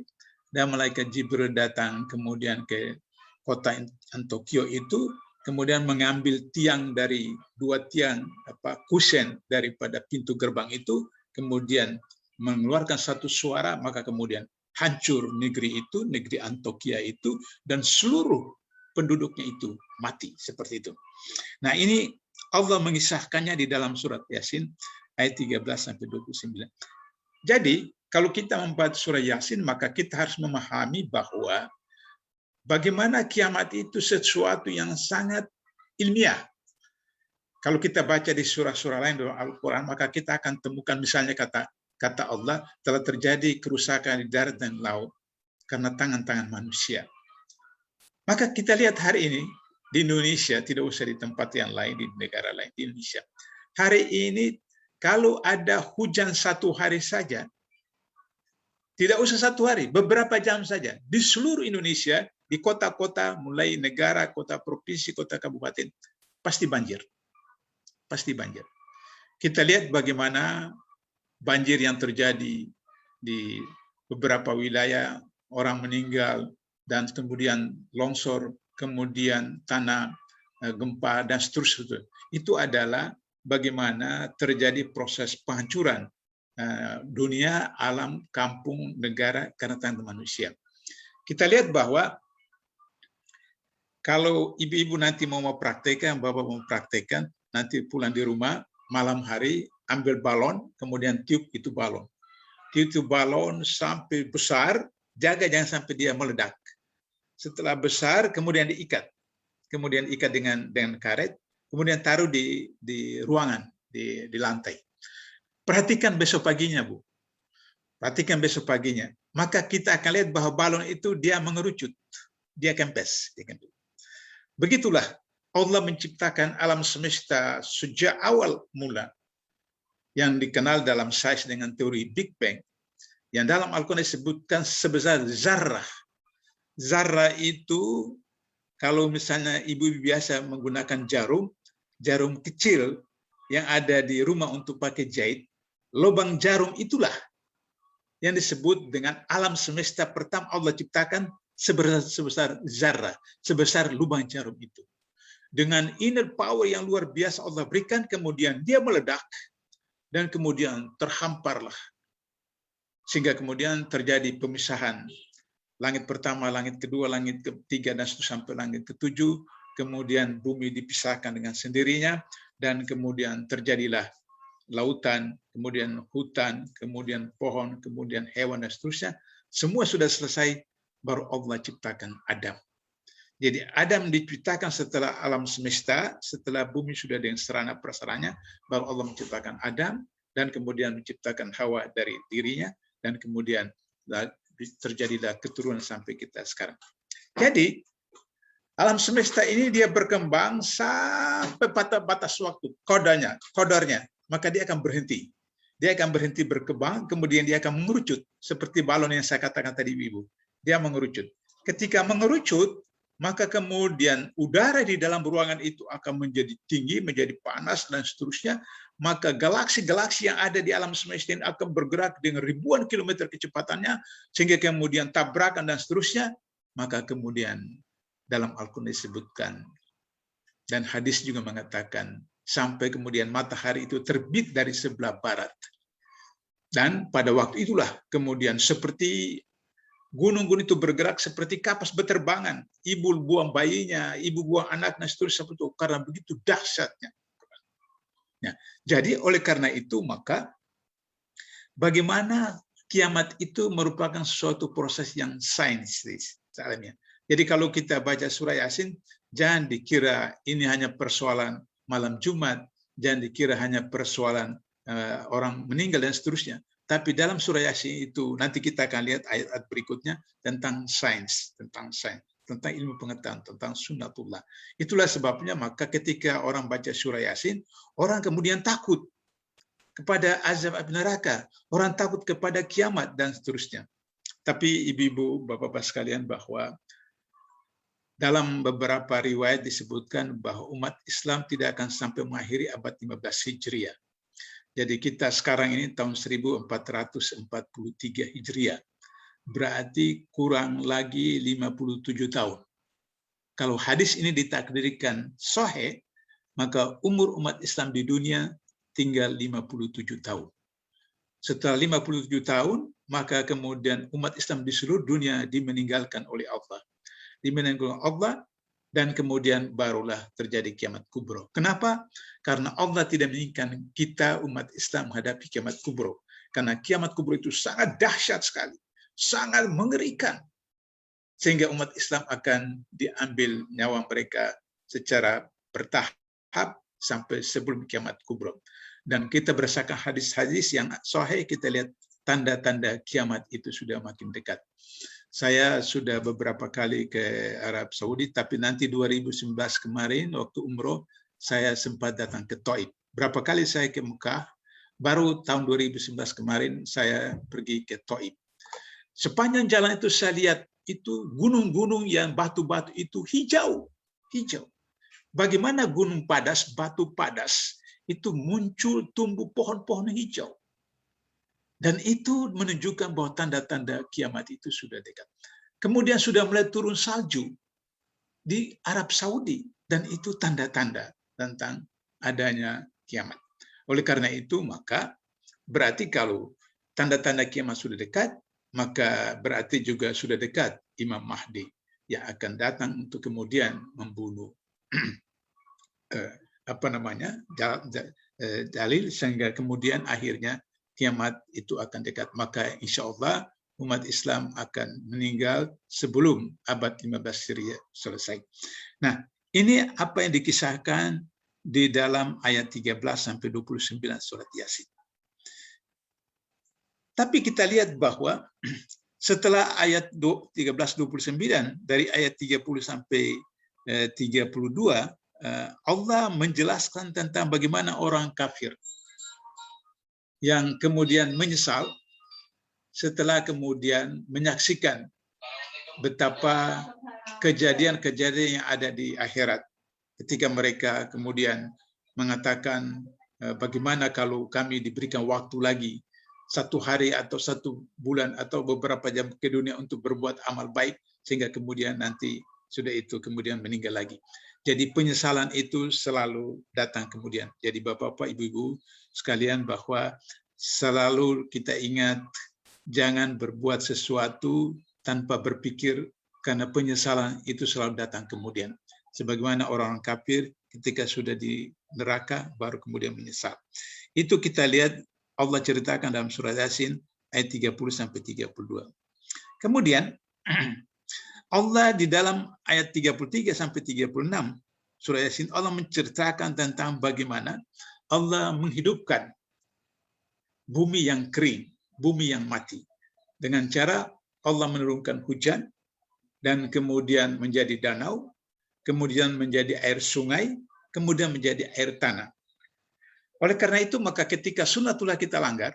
dan malaikat Jibril datang kemudian ke kota Antokio itu, kemudian mengambil tiang dari dua tiang kusen daripada pintu gerbang itu, kemudian mengeluarkan satu suara, maka kemudian hancur negeri itu, negeri Antokia itu, dan seluruh penduduknya itu mati, seperti itu. Nah, ini Allah mengisahkannya di dalam surat Yasin ayat 13-29. Jadi, kalau kita membaca surah Yasin, maka kita harus memahami bahwa bagaimana kiamat itu sesuatu yang sangat ilmiah. Kalau kita baca di surah-surah lain dalam Al-Quran, maka kita akan temukan misalnya kata Allah, telah terjadi kerusakan di darat dan laut karena tangan-tangan manusia. Maka kita lihat hari ini di Indonesia, tidak usah di tempat yang lain, di negara lain, di Indonesia. Hari ini kalau ada hujan satu hari saja, tidak usah satu hari, beberapa jam saja, di seluruh Indonesia, di kota-kota, mulai negara, kota provinsi, kota kabupaten, pasti banjir. Pasti banjir. Kita lihat bagaimana banjir yang terjadi di beberapa wilayah, orang meninggal, dan kemudian longsor, kemudian tanah gempa, dan seterusnya. Itu adalah bagaimana terjadi proses penghancuran dunia, alam, kampung, negara karena tangan manusia. Kita lihat bahwa kalau ibu-ibu nanti mau praktekkan, bapak mau praktekkan, nanti pulang di rumah, malam hari, ambil balon, kemudian tiup itu balon. Tiup itu balon sampai besar, jaga jangan sampai dia meledak. Setelah besar, kemudian diikat. Kemudian ikat dengan karet, kemudian taruh di ruangan, di lantai. Perhatikan besok paginya, Bu. Perhatikan besok paginya. Maka kita akan lihat bahwa balon itu dia mengerucut. Dia kempes. Begitulah Allah menciptakan alam semesta sejak awal mula, yang dikenal dalam sains dengan teori Big Bang, yang dalam Al-Quran disebutkan sebesar zarrah. Zarrah itu, kalau misalnya ibu biasa menggunakan jarum kecil yang ada di rumah untuk pakai jahit, lubang jarum itulah yang disebut dengan alam semesta pertama Allah ciptakan sebesar zarrah, sebesar lubang jarum itu. Dengan inner power yang luar biasa Allah berikan, kemudian dia meledak, dan kemudian terhamparlah. Sehingga kemudian terjadi pemisahan. Langit pertama, langit kedua, langit ketiga, dan sampai langit ketujuh. Kemudian bumi dipisahkan dengan sendirinya, dan kemudian terjadilah lautan, kemudian hutan, kemudian pohon, kemudian hewan dan seterusnya, semua sudah selesai, baru Allah ciptakan Adam. Jadi Adam diciptakan setelah alam semesta, setelah bumi sudah dengan serana prasarannya, baru Allah menciptakan Adam, dan kemudian menciptakan Hawa dari dirinya, dan kemudian terjadilah keturunan sampai kita sekarang. Jadi alam semesta ini dia berkembang sampai batas waktu, kodarnya, maka dia akan berhenti. Dia akan berhenti berkembang, kemudian dia akan mengerucut, seperti balon yang saya katakan tadi Ibu. Dia mengerucut. Ketika mengerucut, maka kemudian udara di dalam ruangan itu akan menjadi tinggi, menjadi panas, dan seterusnya. Maka galaksi-galaksi yang ada di alam semesta ini akan bergerak dengan ribuan kilometer kecepatannya, sehingga kemudian tabrakan dan seterusnya. Maka kemudian dalam Al-Quran disebutkan, dan hadis juga mengatakan, sampai kemudian matahari itu terbit dari sebelah barat. Dan pada waktu itulah kemudian seperti gunung-gunung itu bergerak seperti kapas berterbangan. Ibu buang bayinya, ibu buang anaknya, seterusnya itu karena begitu dahsyatnya. Ya, jadi oleh karena itu maka bagaimana kiamat itu merupakan suatu proses yang saintis. Jadi kalau kita baca surah Yasin, jangan dikira ini hanya persoalan malam Jumat, jangan dikira hanya persoalan orang meninggal dan seterusnya. Tapi dalam surah Yasin itu nanti kita akan lihat ayat-ayat berikutnya tentang sains, tentang ilmu pengetahuan, tentang sunnatullah. Itulah sebabnya maka ketika orang baca surah Yasin, orang kemudian takut kepada azab api neraka, orang takut kepada kiamat dan seterusnya. Tapi ibu-ibu, bapak-bapak sekalian, bahwa dalam beberapa riwayat disebutkan bahwa umat Islam tidak akan sampai mengakhiri abad 15 Hijriah. Jadi kita sekarang ini tahun 1443 Hijriah. Berarti kurang lagi 57 tahun. Kalau hadis ini ditakdirkan sahih, maka umur umat Islam di dunia tinggal 57 tahun. Setelah 57 tahun, maka kemudian umat Islam di seluruh dunia dimeninggalkan oleh Allah. Dimenangkan Allah, dan kemudian barulah terjadi kiamat kubro. Kenapa? Karena Allah tidak menginginkan kita umat Islam menghadapi kiamat kubro. Karena kiamat kubro itu sangat dahsyat sekali, sangat mengerikan, sehingga umat Islam akan diambil nyawa mereka secara bertahap sampai sebelum kiamat kubro. Dan kita berdasarkan hadis-hadis yang sahih, kita lihat tanda-tanda kiamat itu sudah makin dekat. Saya sudah beberapa kali ke Arab Saudi, tapi nanti 2019 kemarin waktu umroh, saya sempat datang ke Taif. Berapa kali saya ke Mekah, baru tahun 2019 kemarin saya pergi ke Taif. Sepanjang jalan itu saya lihat itu gunung-gunung yang batu-batu itu hijau. Bagaimana gunung padas, batu padas, itu muncul tumbuh pohon-pohon hijau. Dan itu menunjukkan bahwa tanda-tanda kiamat itu sudah dekat. Kemudian sudah mulai turun salju di Arab Saudi, dan itu tanda-tanda tentang adanya kiamat. Oleh karena itu, maka berarti kalau tanda-tanda kiamat sudah dekat, maka berarti juga sudah dekat Imam Mahdi yang akan datang untuk kemudian membunuh dalil, sehingga kemudian akhirnya kiamat itu akan dekat. Maka insya Allah umat Islam akan meninggal sebelum abad 15 Hijriah selesai. Nah, ini apa yang dikisahkan di dalam ayat 13 sampai 29 surat Yasin. Tapi kita lihat bahwa setelah ayat 13-29, dari ayat 30 sampai 32, Allah menjelaskan tentang bagaimana orang kafir yang kemudian menyesal setelah kemudian menyaksikan betapa kejadian-kejadian yang ada di akhirat. Ketika mereka kemudian mengatakan, bagaimana kalau kami diberikan waktu lagi 1 hari atau 1 bulan atau beberapa jam ke dunia untuk berbuat amal baik, sehingga kemudian nanti sudah itu kemudian meninggal lagi. Jadi penyesalan itu selalu datang kemudian. Jadi Bapak-bapak, Ibu-ibu sekalian, bahwa selalu kita ingat jangan berbuat sesuatu tanpa berpikir, karena penyesalan itu selalu datang kemudian. Sebagaimana orang kafir ketika sudah neraka baru kemudian menyesal. Itu kita lihat Allah ceritakan dalam surah Yasin ayat 30-32. Kemudian Allah di dalam ayat 33-36 surah Yasin, Allah menceritakan tentang bagaimana Allah menghidupkan bumi yang kering, bumi yang mati. Dengan cara Allah menurunkan hujan, dan kemudian menjadi danau, kemudian menjadi air sungai, kemudian menjadi air tanah. Oleh karena itu, maka ketika sunnatullah kita langgar,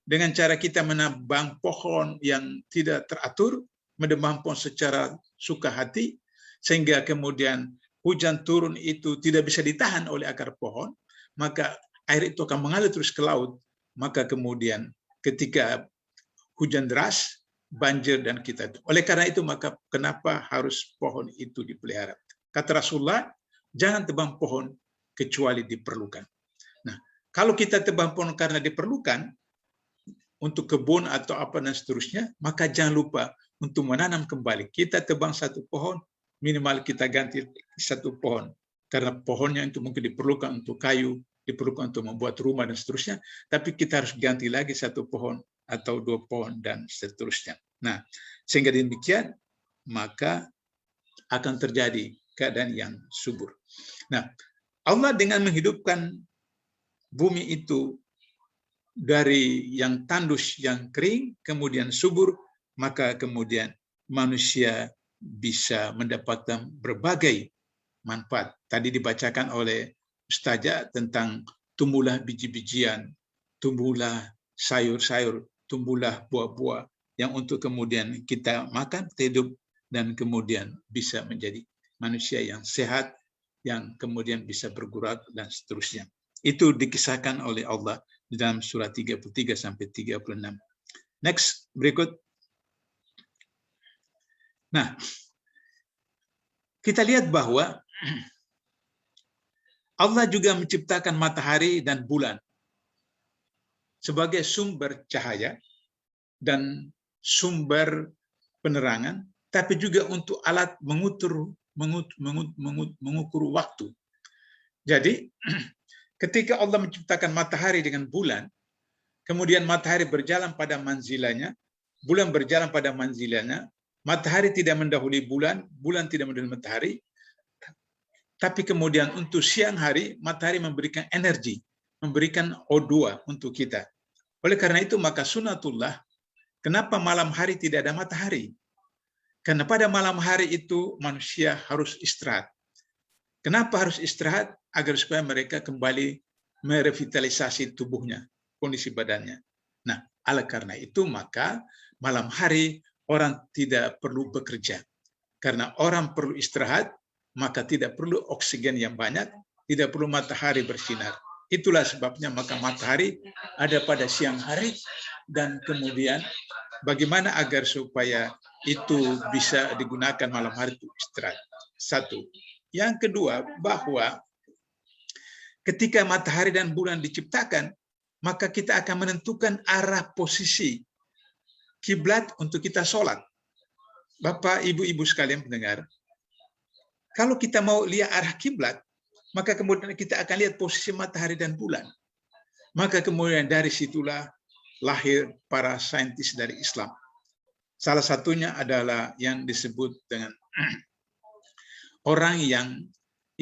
dengan cara kita menebang pohon yang tidak teratur, menebang pohon secara suka hati, sehingga kemudian hujan turun itu tidak bisa ditahan oleh akar pohon, maka air itu akan mengalir terus ke laut. Maka kemudian ketika hujan deras, banjir dan kita. Oleh karena itu, maka kenapa harus pohon itu dipelihara? Kata Rasulullah, jangan tebang pohon kecuali diperlukan. Nah, kalau kita tebang pohon karena diperlukan, untuk kebun atau apa dan seterusnya, maka jangan lupa untuk menanam kembali. Kita tebang satu pohon, minimal kita ganti satu pohon. Karena pohonnya itu mungkin diperlukan untuk kayu, diperlukan untuk membuat rumah dan seterusnya, tapi kita harus ganti lagi satu pohon atau dua pohon dan seterusnya. Nah, sehingga demikian, maka akan terjadi keadaan yang subur. Nah, Allah dengan menghidupkan bumi itu dari yang tandus, yang kering, kemudian subur, maka kemudian manusia bisa mendapatkan berbagai manfaat. Tadi dibacakan oleh Ustazah tentang tumbuhlah biji-bijian, tumbuhlah sayur-sayur, tumbuhlah buah-buah yang untuk kemudian kita makan, hidup, dan kemudian bisa menjadi manusia yang sehat, yang kemudian bisa bergerak dan seterusnya. Itu dikisahkan oleh Allah di dalam surat 33-36. Next, berikut. Nah, kita lihat bahwa Allah juga menciptakan matahari dan bulan sebagai sumber cahaya dan sumber penerangan, tapi juga untuk alat mengukur waktu. Jadi, ketika Allah menciptakan matahari dengan bulan, kemudian matahari berjalan pada manzilanya, bulan berjalan pada manzilanya, matahari tidak mendahului bulan, bulan tidak mendahului matahari, tapi kemudian untuk siang hari, matahari memberikan energi, memberikan O2 untuk kita. Oleh karena itu, maka sunnatullah, kenapa malam hari tidak ada matahari? Karena pada malam hari itu manusia harus istirahat. Kenapa harus istirahat? Agar supaya mereka kembali merevitalisasi tubuhnya, kondisi badannya. Nah, oleh karena itu, maka malam hari orang tidak perlu bekerja. Karena orang perlu istirahat, maka tidak perlu oksigen yang banyak, tidak perlu matahari bersinar. Itulah sebabnya maka matahari ada pada siang hari, dan kemudian bagaimana agar supaya itu bisa digunakan malam hari untuk istirahat. Satu. Yang kedua, bahwa ketika matahari dan bulan diciptakan, maka kita akan menentukan arah posisi kiblat untuk kita sholat. Bapak, ibu-ibu sekalian pendengar, kalau kita mau lihat arah kiblat, maka kemudian kita akan lihat posisi matahari dan bulan. Maka kemudian dari situlah lahir para saintis dari Islam. Salah satunya adalah yang disebut dengan orang yang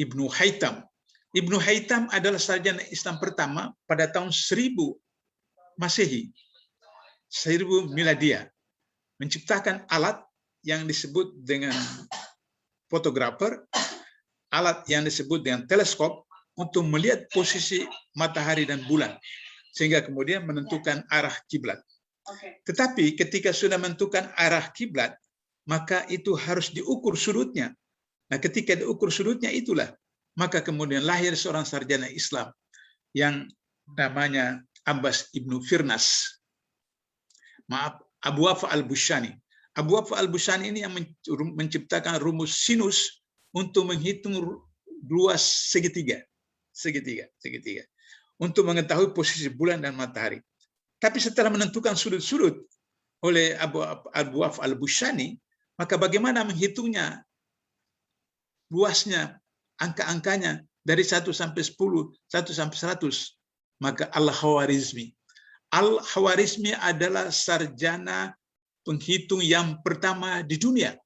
Ibnu Haytham. Ibnu Haytham adalah sarjana Islam pertama pada tahun 1000 Masehi, 1000 Miladiah, menciptakan alat yang disebut dengan fotografer, alat yang disebut dengan teleskop untuk melihat posisi matahari dan bulan, sehingga kemudian menentukan arah kiblat. Tetapi ketika sudah menentukan arah kiblat, maka itu harus diukur sudutnya. Nah, ketika diukur sudutnya itulah, maka kemudian lahir seorang sarjana Islam yang namanya Abbas Ibnu Firnas. Abu Wafa al-Bushani. Abu Wafa al-Bushani ini yang menciptakan rumus sinus untuk menghitung luas segitiga. Untuk mengetahui posisi bulan dan matahari. Tapi setelah menentukan sudut-sudut oleh Abu Wafa al-Bushani, maka bagaimana menghitungnya, luasnya, angka-angkanya, dari 1 sampai 10, 1 sampai 100, maka Al-Khwarizmi. Al-Khwarizmi adalah sarjana penghitung yang pertama di dunia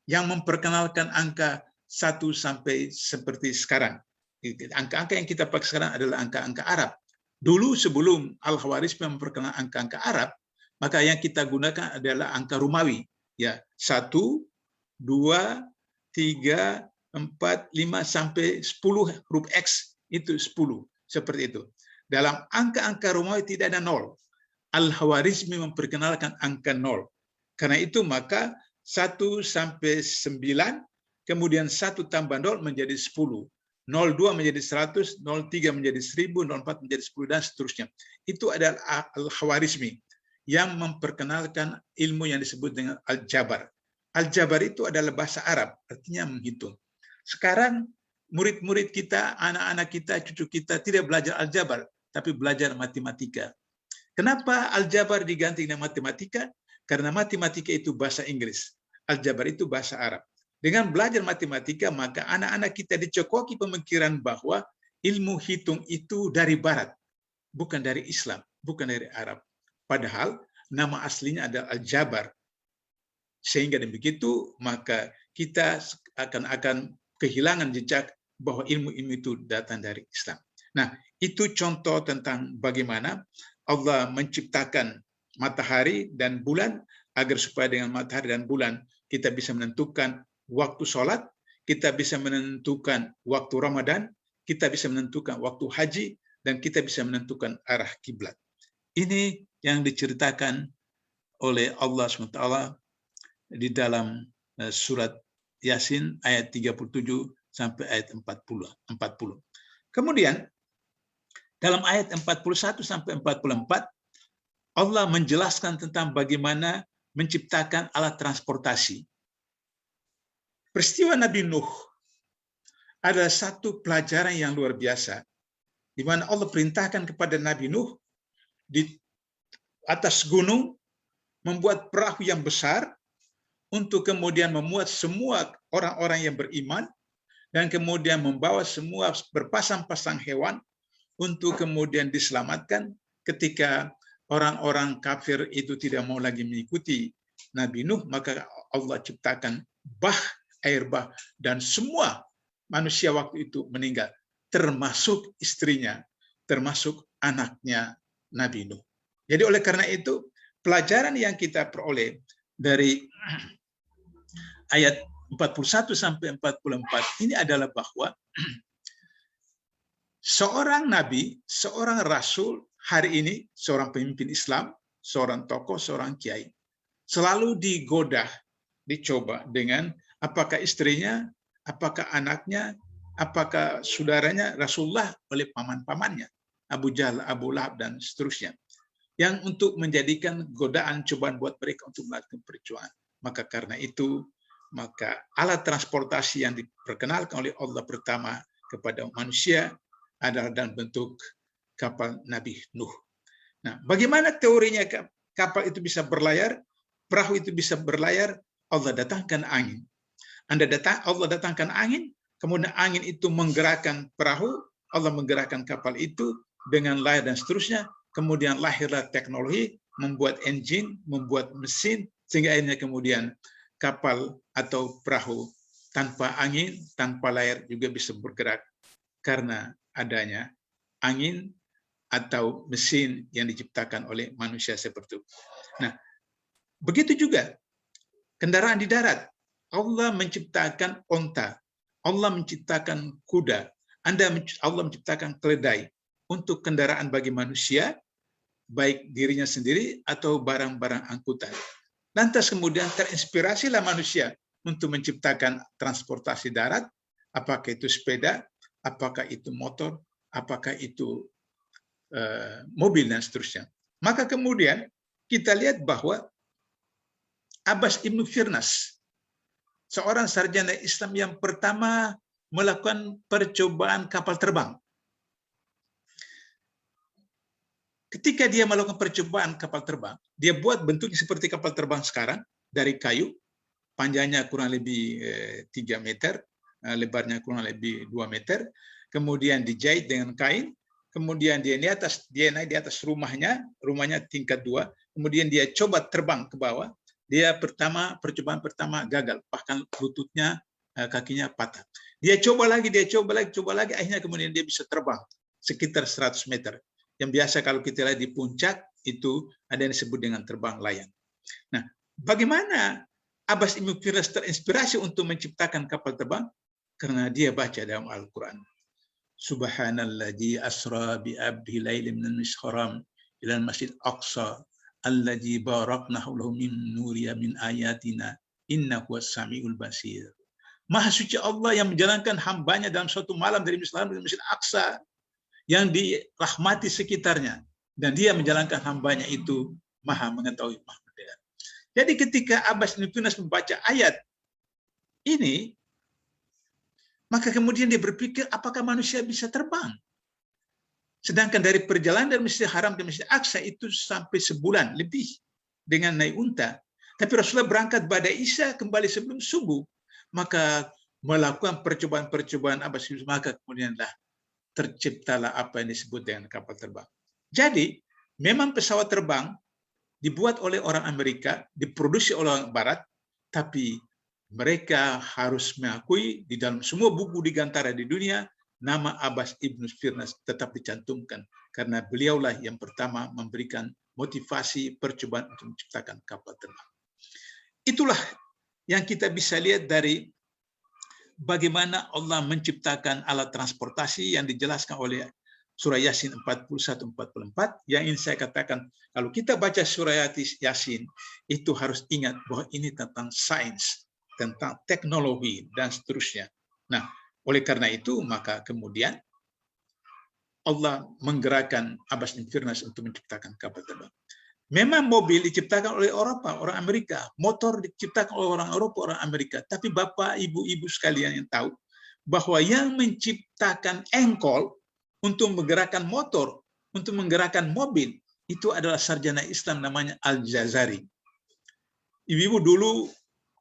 yang memperkenalkan angka 1 sampai seperti sekarang. Angka-angka yang kita pakai sekarang adalah angka-angka Arab. Dulu sebelum Al-Khwarizmi memperkenalkan angka-angka Arab, maka yang kita gunakan adalah angka Romawi. Ya, 1, 2, 3, 4, 5 sampai 10 huruf X itu 10 seperti itu. Dalam angka-angka Romawi tidak ada 0. Al-Khwarizmi memperkenalkan angka 0. Karena itu maka 1 sampai 9, kemudian 1 tambah 0 menjadi 10. 02 menjadi 100, 03 menjadi 1000, 04 menjadi 10 dan seterusnya. Itu adalah Al-Khwarizmi yang memperkenalkan ilmu yang disebut dengan Al-Jabar. Al-Jabar itu adalah bahasa Arab, artinya menghitung. Sekarang murid-murid kita, anak-anak kita, cucu kita tidak belajar Al-Jabar, tapi belajar matematika. Kenapa Al-Jabar diganti dengan matematika? Karena matematika itu bahasa Inggris, Al-Jabar itu bahasa Arab. Dengan belajar matematika, maka anak-anak kita dicokoki pemikiran bahwa ilmu hitung itu dari Barat, bukan dari Islam, bukan dari Arab. Padahal nama aslinya adalah Al-Jabar. Sehingga begitu, maka kita akan kehilangan jejak bahwa ilmu-ilmu itu datang dari Islam. Nah, itu contoh tentang bagaimana Allah menciptakan matahari dan bulan, agar supaya dengan matahari dan bulan kita bisa menentukan waktu sholat, kita bisa menentukan waktu Ramadan, kita bisa menentukan waktu haji, dan kita bisa menentukan arah kiblat. Ini yang diceritakan oleh Allah SWT di dalam surat Yasin ayat 37 sampai ayat 40. Kemudian dalam ayat 41 sampai 44 Allah menjelaskan tentang bagaimana menciptakan alat transportasi. Peristiwa Nabi Nuh adalah satu pelajaran yang luar biasa, di mana Allah perintahkan kepada Nabi Nuh di atas gunung membuat perahu yang besar untuk kemudian memuat semua orang-orang yang beriman dan kemudian membawa semua berpasang-pasang hewan untuk kemudian diselamatkan ketika orang-orang kafir itu tidak mau lagi mengikuti Nabi Nuh, maka Allah ciptakan air bah, dan semua manusia waktu itu meninggal, termasuk istrinya, termasuk anaknya Nabi Nuh. Jadi oleh karena itu, pelajaran yang kita peroleh dari ayat 41 sampai 44 ini adalah bahwa seorang nabi, seorang rasul hari ini, seorang pemimpin Islam, seorang tokoh, seorang kiai, selalu digoda, dicoba dengan apakah istrinya, apakah anaknya, apakah saudaranya Rasulullah oleh paman-pamannya, Abu Jahal, Abu Lahab, dan seterusnya, yang untuk menjadikan godaan cobaan buat mereka untuk melakukan perjuangan. Maka karena itu, maka alat transportasi yang diperkenalkan oleh Allah pertama kepada manusia adalah dalam bentuk kapal Nabi Nuh. Nah, bagaimana teorinya kapal itu bisa berlayar, perahu itu bisa berlayar? Allah datangkan angin. Allah datangkan angin, kemudian angin itu menggerakkan perahu, Allah menggerakkan kapal itu dengan layar dan seterusnya, kemudian lahirlah teknologi, membuat engine, membuat mesin, sehingga akhirnya kemudian kapal atau perahu tanpa angin, tanpa layar juga bisa bergerak karena adanya angin atau mesin yang diciptakan oleh manusia seperti itu. Nah, begitu juga kendaraan di darat. Allah menciptakan onta, Allah menciptakan kuda, Allah menciptakan keledai untuk kendaraan bagi manusia, baik dirinya sendiri atau barang-barang angkutan. Lantas kemudian terinspirasilah manusia untuk menciptakan transportasi darat, apakah itu sepeda, apakah itu motor, apakah itu mobil, dan seterusnya. Maka kemudian kita lihat bahwa Abbas Ibnu Firnas, seorang sarjana Islam yang pertama melakukan percobaan kapal terbang. Ketika dia melakukan percobaan kapal terbang, dia buat bentuknya seperti kapal terbang sekarang, dari kayu, panjangnya kurang lebih 3 meter, lebarnya kurang lebih 2 meter, kemudian dijahit dengan kain, kemudian dia naik di atas rumahnya tingkat 2, kemudian dia coba terbang ke bawah. Percobaan pertama gagal, bahkan lututnya, kakinya patah. Dia coba lagi, akhirnya kemudian dia bisa terbang sekitar 100 meter. Yang biasa kalau kita lihat di puncak, itu ada yang disebut dengan terbang layang. Nah, bagaimana Abbas Ibn Firnas terinspirasi untuk menciptakan kapal terbang? Karena dia baca dalam Al-Quran. Subhanalladzi asra bi abdihi lailan minal masjidil haram ilal masjidil aqsa alladzi barakna hawlahu min nuriya min ayatina innahu was-sami'ul basir. Maha suci Allah yang menjalankan hambanya dalam suatu malam dari Masjid Aqsa yang dirahmati sekitarnya, dan dia menjalankan hambanya itu maha mengetahui, maha mendengar. Jadi ketika Abbas bin Firnas membaca ayat ini, maka kemudian dia berpikir, apakah manusia bisa terbang? Sedangkan dari perjalanan dari Masjidil Haram ke Masjid Aqsa itu sampai sebulan lebih dengan naik unta. Tapi Rasulullah berangkat pada Isya, kembali sebelum subuh. Maka melakukan percobaan-percobaan Abbas bin Firnas, maka kemudianlah terciptalah apa yang disebut dengan kapal terbang. Jadi, memang pesawat terbang dibuat oleh orang Amerika, diproduksi oleh orang Barat, tapi mereka harus mengakui di dalam semua buku digantara di dunia, nama Abbas Ibn Firnas tetap dicantumkan, karena beliaulah yang pertama memberikan motivasi percobaan untuk menciptakan kapal terbang. Itulah yang kita bisa lihat dari bagaimana Allah menciptakan alat transportasi yang dijelaskan oleh surah Yasin 41-44, yang ingin saya katakan, kalau kita baca surah Yasin, itu harus ingat bahwa ini tentang sains, tentang teknologi, dan seterusnya. Nah, oleh karena itu, maka kemudian Allah menggerakkan Abbas bin Firnas untuk menciptakan kapal terbang. Memang mobil diciptakan oleh orang Amerika, motor diciptakan oleh orang Eropa, orang Amerika. Tapi Bapak, Ibu-ibu sekalian yang tahu, bahwa yang menciptakan engkol untuk menggerakkan motor, untuk menggerakkan mobil, itu adalah sarjana Islam namanya Al-Jazari. Ibu-ibu dulu,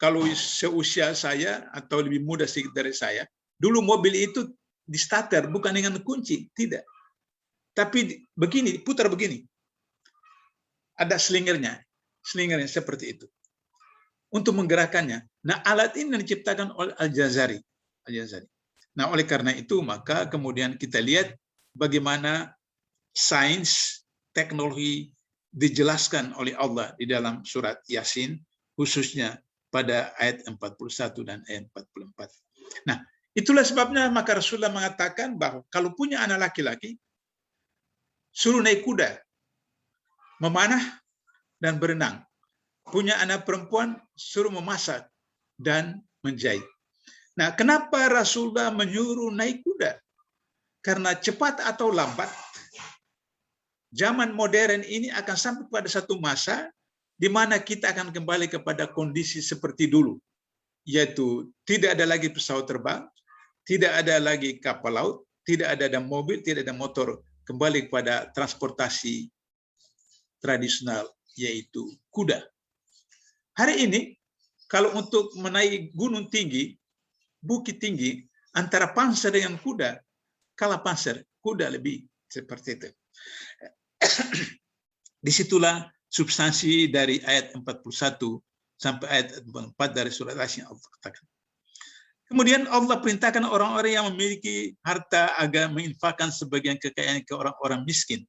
kalau seusia saya atau lebih muda sedikit dari saya, dulu mobil itu di starter, bukan dengan kunci, tidak. Tapi begini, putar begini. Ada selingernya seperti itu. Untuk menggerakkannya. Nah, alat ini diciptakan oleh Al-Jazari. Nah, oleh karena itu, maka kemudian kita lihat bagaimana sains, teknologi dijelaskan oleh Allah di dalam surat Yasin, khususnya pada ayat 41 dan ayat 44. Nah, itulah sebabnya maka Rasulullah mengatakan bahwa kalau punya anak laki-laki, suruh naik kuda, memanah dan berenang. Punya anak perempuan, suruh memasak dan menjahit. Nah, kenapa Rasulullah menyuruh naik kuda? Karena cepat atau lambat, zaman modern ini akan sampai pada satu masa di mana kita akan kembali kepada kondisi seperti dulu, yaitu tidak ada lagi pesawat terbang, tidak ada lagi kapal laut, tidak ada mobil, tidak ada motor, kembali kepada transportasi tradisional, yaitu kuda. Hari ini, kalau untuk menaiki gunung tinggi, bukit tinggi, antara panser dengan kuda, kalah panser, kuda lebih seperti itu. Disitulah substansi dari ayat 41 sampai ayat 44 dari surat Yasin Allah katakan. Kemudian Allah perintahkan orang-orang yang memiliki harta agar menginfakkan sebagian kekayaan ke orang-orang miskin.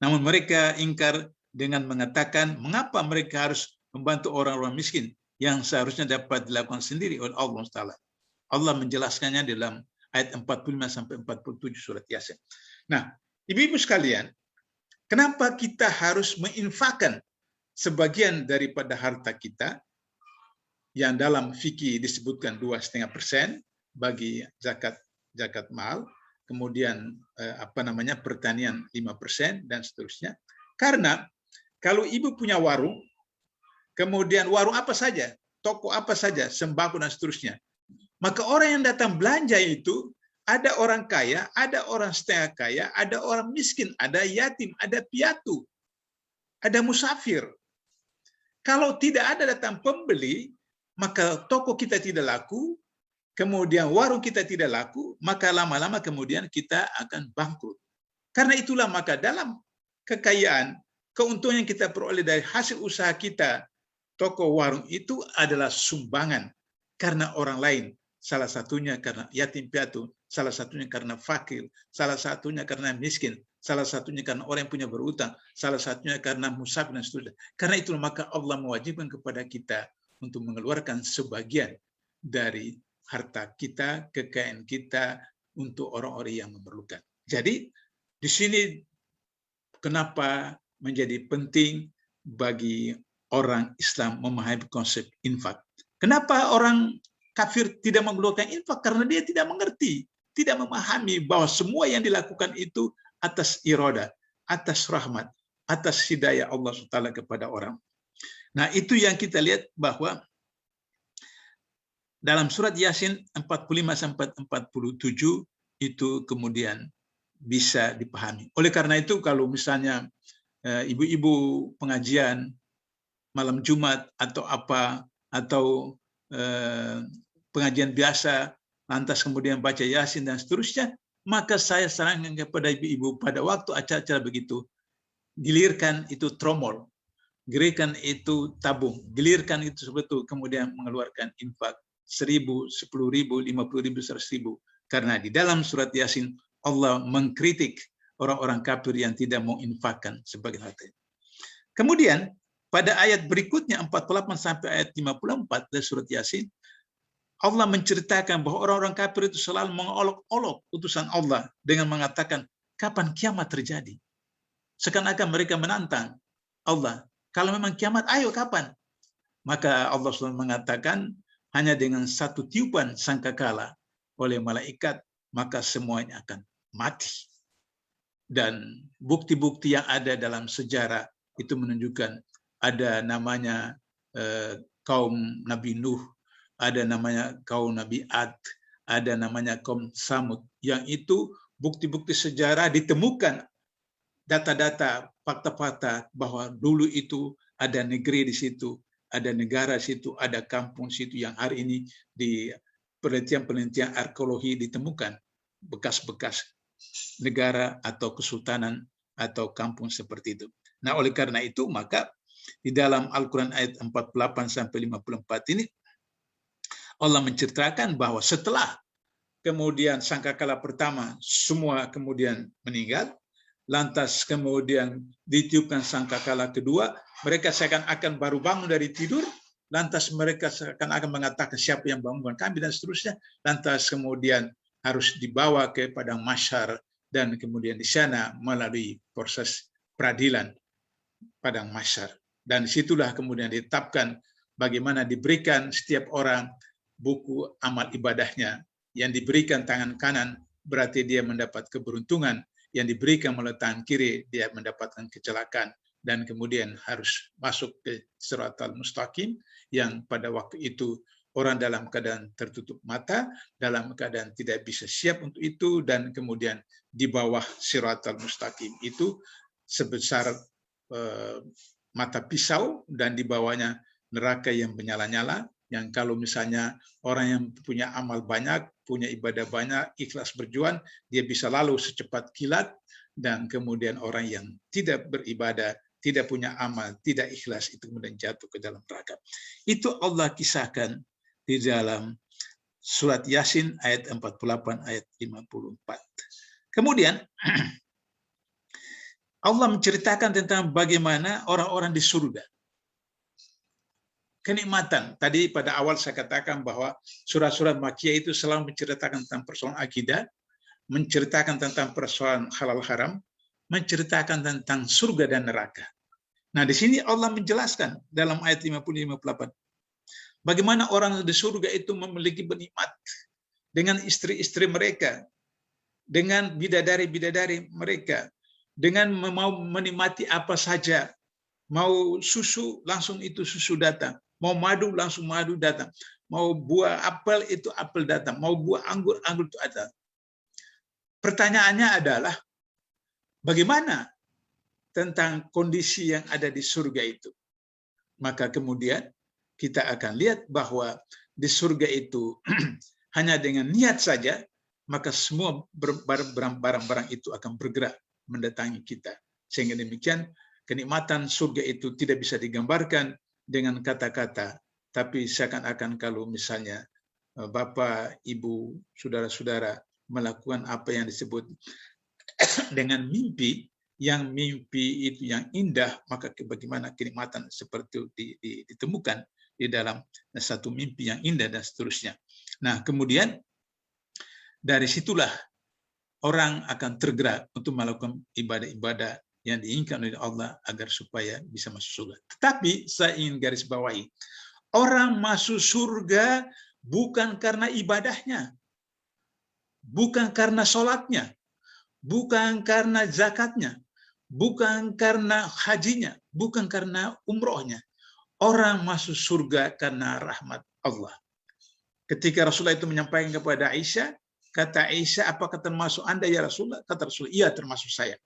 Namun mereka ingkar dengan mengatakan, mengapa mereka harus membantu orang-orang miskin yang seharusnya dapat dilakukan sendiri oleh Allah Taala. Allah menjelaskannya dalam ayat 45 sampai 47 surat Yasin. Nah, ibu-ibu sekalian, kenapa kita harus menginfakkan sebagian daripada harta kita yang dalam fikih disebutkan 2,5% bagi zakat mal, kemudian pertanian 5% dan seterusnya. Karena kalau ibu punya warung, kemudian warung apa saja, toko apa saja, sembako dan seterusnya, maka orang yang datang belanja itu ada orang kaya, ada orang setengah kaya, ada orang miskin, ada yatim, ada piatu, ada musafir. Kalau tidak ada datang pembeli, maka toko kita tidak laku, kemudian warung kita tidak laku, maka lama-lama kemudian kita akan bangkrut. Karena itulah maka dalam kekayaan, keuntungan yang kita peroleh dari hasil usaha kita, toko warung itu adalah sumbangan karena orang lain. Salah satunya karena yatim piatu, salah satunya karena fakir, salah satunya karena miskin, salah satunya karena orang yang punya berutang, salah satunya karena musafir dan seterusnya. Karena itu maka Allah mewajibkan kepada kita untuk mengeluarkan sebagian dari harta kita, kekayaan kita untuk orang-orang yang memerlukan. Jadi di sini kenapa menjadi penting bagi orang Islam memahami konsep infak. Kenapa orang kafir tidak mengeluarkan infak? Karena dia tidak mengerti, tidak memahami bahwa semua yang dilakukan itu atas iradah, atas rahmat, atas hidayah Allah SWT kepada orang. Nah, itu yang kita lihat bahwa dalam surat Yasin 45-47 itu kemudian bisa dipahami. Oleh karena itu kalau misalnya ibu-ibu pengajian malam Jumat atau apa, atau pengajian biasa, lantas kemudian baca Yasin dan seterusnya, maka saya sarankan kepada ibu-ibu pada waktu acara-acara begitu, gilirkan itu tromol, gilirkan itu tabung, gilirkan itu sebetul, kemudian mengeluarkan infak 1.000, 10.000, 50.000, 100.000. Karena di dalam surat Yasin Allah mengkritik orang-orang kafir yang tidak mau infakkan sebagai harta. Kemudian pada ayat berikutnya 48 sampai ayat 54 dari surat Yasin, Allah menceritakan bahwa orang-orang kafir itu selalu mengolok-olok utusan Allah dengan mengatakan, kapan kiamat terjadi? Seakan-akan mereka menantang Allah, kalau memang kiamat, ayo kapan? Maka Allah selalu mengatakan, hanya dengan satu tiupan sangkakala oleh malaikat, maka semuanya akan mati. Dan bukti-bukti yang ada dalam sejarah itu menunjukkan ada namanya kaum Nabi Nuh, ada namanya kaum Nabi Ad, ada namanya kaum Samud, yang itu bukti-bukti sejarah ditemukan, data-data, fakta-fakta bahwa dulu itu ada negeri di situ, ada negara di situ, ada kampung di situ, yang hari ini di penelitian-penelitian arkeologi ditemukan bekas-bekas negara atau kesultanan atau kampung seperti itu. Nah, oleh karena itu maka di dalam Al-Quran ayat 48 sampai 54 ini Allah menceritakan bahwa setelah kemudian sangkakala pertama semua kemudian meninggal, lantas kemudian ditiupkan sangkakala kedua, mereka seakan-akan baru bangun dari tidur, lantas mereka seakan-akan mengatakan siapa yang bangunkan kami dan seterusnya, lantas kemudian harus dibawa ke padang mahsyar dan kemudian di sana melalui proses peradilan padang mahsyar. Dan disitulah kemudian ditetapkan bagaimana diberikan setiap orang buku amal ibadahnya. Yang diberikan tangan kanan berarti dia mendapat keberuntungan, yang diberikan oleh tangan kiri dia mendapatkan kecelakaan, dan kemudian harus masuk ke Siratal Mustaqim yang pada waktu itu orang dalam keadaan tertutup mata, dalam keadaan tidak bisa siap untuk itu, dan kemudian di bawah Siratal Mustaqim itu sebesar mata pisau, dan di bawahnya neraka yang menyala-nyala, yang kalau misalnya orang yang punya amal banyak, punya ibadah banyak, ikhlas berjuang, dia bisa lalu secepat kilat, dan kemudian orang yang tidak beribadah, tidak punya amal, tidak ikhlas, itu kemudian jatuh ke dalam neraka. Itu Allah kisahkan di dalam surat Yasin ayat 48 ayat 54. Kemudian Allah menceritakan tentang bagaimana orang-orang di surga. Kenikmatan. Tadi pada awal saya katakan bahwa surat-surat Makkiyah itu selalu menceritakan tentang persoalan akidah, menceritakan tentang persoalan halal haram, menceritakan tentang surga dan neraka. Nah, di sini Allah menjelaskan dalam ayat 50-58. Bagaimana orang di surga itu memiliki nikmat dengan istri-istri mereka, dengan bidadari-bidadari mereka, dengan mau menikmati apa saja, mau susu langsung itu susu datang, mau madu langsung madu datang, mau buah apel itu apel datang, mau buah anggur anggur itu ada. Pertanyaannya adalah bagaimana tentang kondisi yang ada di surga itu? Maka kemudian kita akan lihat bahwa di surga itu hanya dengan niat saja, maka semua barang-barang itu akan bergerak mendatangi kita. Sehingga demikian, kenikmatan surga itu tidak bisa digambarkan dengan kata-kata, tapi seakan-akan kalau misalnya Bapak, Ibu, saudara-saudara melakukan apa yang disebut dengan mimpi itu yang indah, maka bagaimana kenikmatan seperti itu ditemukan di dalam satu mimpi yang indah dan seterusnya. Nah, kemudian dari situlah orang akan tergerak untuk melakukan ibadah-ibadah yang diinginkan oleh Allah agar supaya bisa masuk surga. Tetapi saya ingin garis bawahi, orang masuk surga bukan karena ibadahnya, bukan karena sholatnya, bukan karena zakatnya, bukan karena hajinya, bukan karena umrohnya. Orang masuk surga karena rahmat Allah. Ketika Rasulullah itu menyampaikan kepada Aisyah, kata Aisyah, apakah termasuk Anda ya Rasulullah? Kata Rasulullah, iya termasuk saya.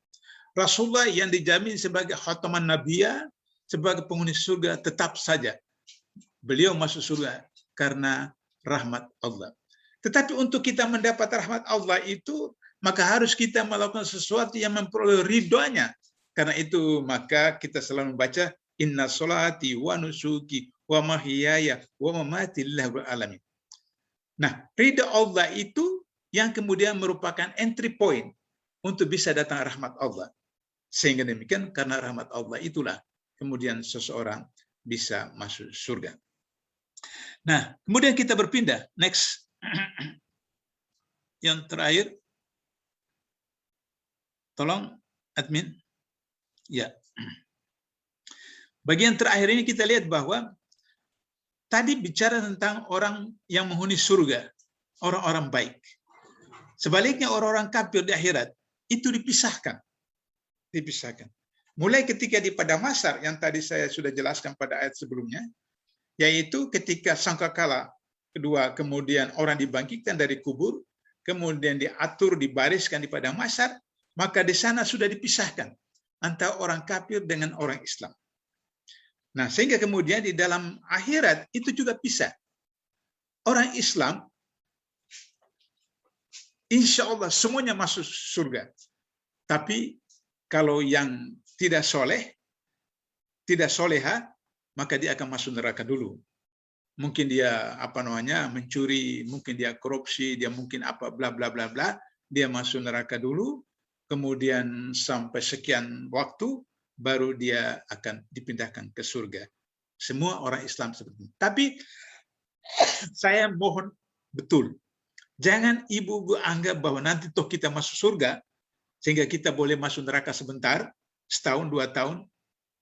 Rasulullah yang dijamin sebagai khataman nabiyya, sebagai penghuni surga, tetap saja beliau masuk surga karena rahmat Allah. Tetapi untuk kita mendapat rahmat Allah itu, maka harus kita melakukan sesuatu yang memperoleh ridhonya. Karena itu maka kita selalu membaca inna sholati wa nusuki wa mahyaya wa mamati lillahi rabbil alamin. Nah, ridha Allah itu yang kemudian merupakan entry point untuk bisa datang rahmat Allah. Sehingga demikian karena rahmat Allah itulah kemudian seseorang bisa masuk surga. Nah, kemudian kita berpindah. Next. Yang terakhir. Tolong admin. Ya. Bagian terakhir ini kita lihat bahwa tadi bicara tentang orang yang menghuni surga, orang-orang baik. Sebaliknya orang-orang kafir di akhirat itu dipisahkan. Mulai ketika di Padang Mahsyar yang tadi saya sudah jelaskan pada ayat sebelumnya, yaitu ketika sangkakala kedua kemudian orang dibangkitkan dari kubur, kemudian diatur, dibariskan di Padang Mahsyar, maka di sana sudah dipisahkan antara orang kafir dengan orang Islam. Nah, sehingga kemudian di dalam akhirat itu juga pisah. Orang Islam insya Allah semuanya masuk surga. Tapi kalau yang tidak soleh, tidak soleha, maka dia akan masuk neraka dulu. Mungkin dia mencuri, mungkin dia korupsi, dia mungkin apa bla bla bla bla, dia masuk neraka dulu, kemudian sampai sekian waktu baru dia akan dipindahkan ke surga. Semua orang Islam seperti itu. Tapi saya mohon betul, jangan ibu anggap bahwa nanti toh kita masuk surga sehingga kita boleh masuk neraka sebentar, setahun, 2 tahun,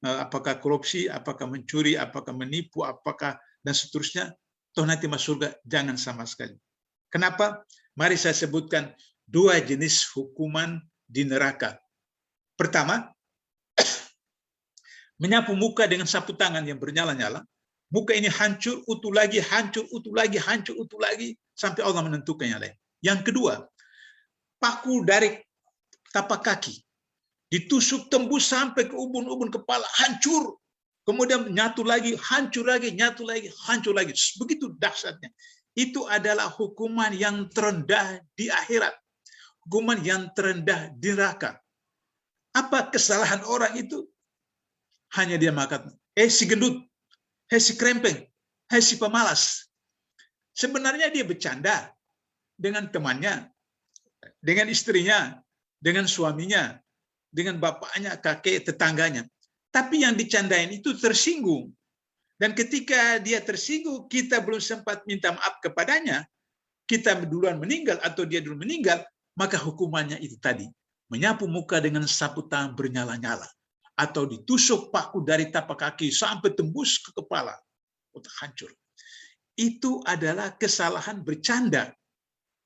apakah korupsi, apakah mencuri, apakah menipu, apakah dan seterusnya, toh nanti masuk surga, jangan sama sekali. Kenapa? Mari saya sebutkan 2 jenis hukuman di neraka. Pertama, menyapu muka dengan sapu tangan yang bernyala-nyala. Muka ini hancur, utuh lagi, hancur, utuh lagi, hancur, utuh lagi, sampai Allah menentukan yang lain. Yang kedua, paku dari tapak kaki, ditusuk tembus sampai ke ubun-ubun kepala, hancur. Kemudian nyatu lagi, hancur lagi, nyatu lagi, hancur lagi. Begitu dahsyatnya. Itu adalah hukuman yang terendah di akhirat. Hukuman yang terendah di neraka. Apa kesalahan orang itu? Hanya dia makan, si gendut, si krempeng, si pemalas. Sebenarnya dia bercanda dengan temannya, dengan istrinya, dengan suaminya, dengan bapaknya, kakek, tetangganya. Tapi yang dicandain itu tersinggung. Dan ketika dia tersinggung, kita belum sempat minta maaf kepadanya, kita duluan meninggal atau dia dulu meninggal, maka hukumannya itu tadi. Menyapu muka dengan sapu tangan bernyala-nyala. Atau ditusuk paku dari tapak kaki sampai tembus ke kepala. Hancur. Itu adalah kesalahan bercanda.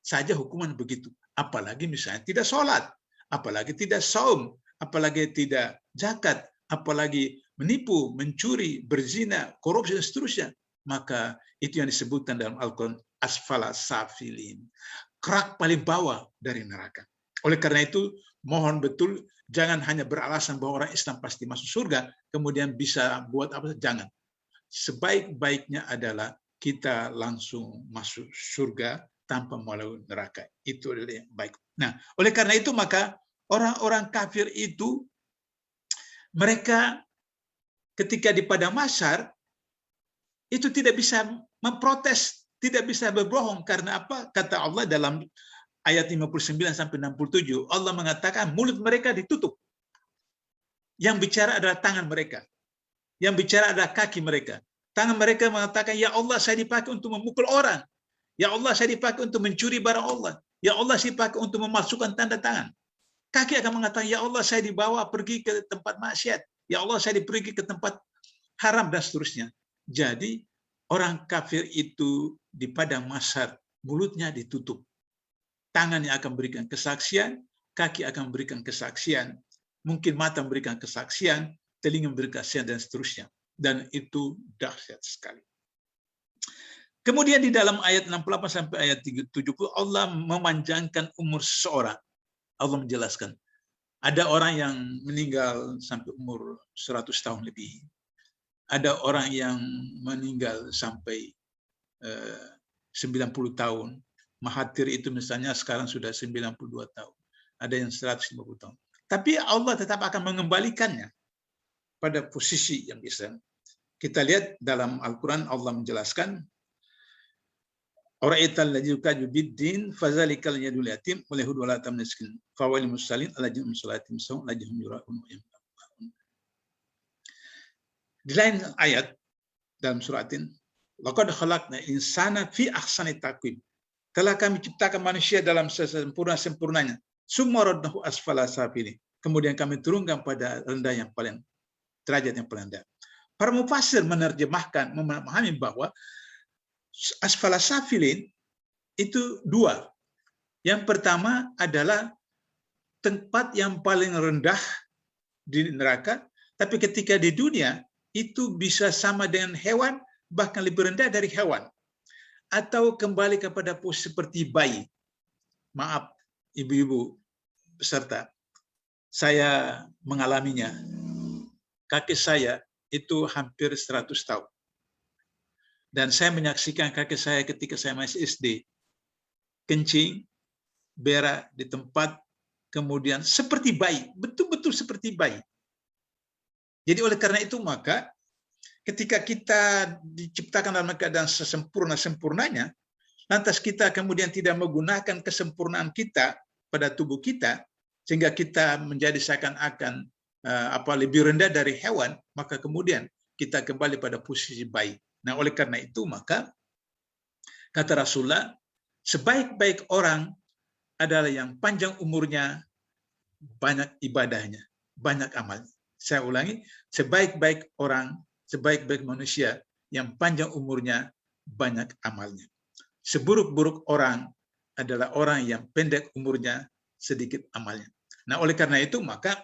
Saja hukuman begitu. Apalagi misalnya tidak sholat. Apalagi tidak saum. Apalagi tidak zakat. Apalagi menipu, mencuri, berzina, korupsi, dan seterusnya. Maka itu yang disebutkan dalam Al-Quran, asfala safilin. Kerak paling bawah dari neraka. Oleh karena itu, mohon betul, jangan hanya beralasan bahwa orang Islam pasti masuk surga, kemudian bisa buat apa, jangan. Sebaik-baiknya adalah kita langsung masuk surga tanpa melalui neraka. Itu adalah yang baik. Nah, oleh karena itu maka orang-orang kafir itu mereka ketika di padang mahsyar itu tidak bisa memprotes, tidak bisa berbohong. Karena apa? Kata Allah dalam ayat 59 sampai 67, Allah mengatakan mulut mereka ditutup. Yang bicara adalah tangan mereka. Yang bicara adalah kaki mereka. Tangan mereka mengatakan, ya Allah, saya dipakai untuk memukul orang. Ya Allah, saya dipakai untuk mencuri barang Allah. Ya Allah, saya dipakai untuk memasukkan tanda tangan. Kaki akan mengatakan, ya Allah, saya dibawa pergi ke tempat maksiat. Ya Allah, saya pergi ke tempat haram dan seterusnya. Jadi orang kafir itu di padang mahsyar mulutnya ditutup. Tangannya akan memberikan kesaksian, kaki akan memberikan kesaksian, mungkin mata memberikan kesaksian, telinga memberikan kesaksian dan seterusnya. Dan itu dahsyat sekali. Kemudian di dalam ayat 68 sampai ayat 70 Allah memanjangkan umur seseorang. Allah menjelaskan. Ada orang yang meninggal sampai umur 100 tahun lebih. Ada orang yang meninggal sampai 90 tahun. Mahathir itu misalnya sekarang sudah 92 tahun. Ada yang 150 tahun. Tapi Allah tetap akan mengembalikannya pada posisi yang bisa. Kita lihat dalam Al-Quran Allah menjelaskan, Ara'aital ladzi yukadzdzibu bid-din fazalikal yadul yatim wa lahud wala tamniskin fawailul musallin alladzina hum salatihim sahun alladzina hum yura'un. Di lain ayat dalam suratin, laqad khalaqnal insana fi ahsani taqwim. Telah kami ciptakan manusia dalam sesempurna-sempurnanya. Summa radnahu asfala safilin. Kemudian kami turunkan pada rendah yang paling derajat yang paling rendah. Para mufassir menerjemahkan, memahami bahwa asfala safilin itu dua. Yang pertama adalah tempat yang paling rendah di neraka, tapi ketika di dunia itu bisa sama dengan hewan, bahkan lebih rendah dari hewan. Atau kembali kepada posisi seperti bayi. Maaf, ibu-ibu peserta, saya mengalaminya. Kaki saya itu hampir 100 tahun. Dan saya menyaksikan kaki saya ketika saya masih SD. Kencing, berak di tempat, kemudian seperti bayi, betul-betul seperti bayi. Jadi oleh karena itu maka ketika kita diciptakan dalam keadaan sesempurna-sempurnanya, lantas kita kemudian tidak menggunakan kesempurnaan kita pada tubuh kita, sehingga kita menjadi seakan-akan lebih rendah dari hewan, maka kemudian kita kembali pada posisi bayi. Nah, oleh karena itu maka kata Rasulullah, sebaik-baik orang adalah yang panjang umurnya, banyak ibadahnya, banyak amalnya. Saya ulangi, sebaik-baik orang, sebaik-baik manusia yang panjang umurnya, banyak amalnya. Seburuk-buruk orang adalah orang yang pendek umurnya, sedikit amalnya. Nah, oleh karena itu maka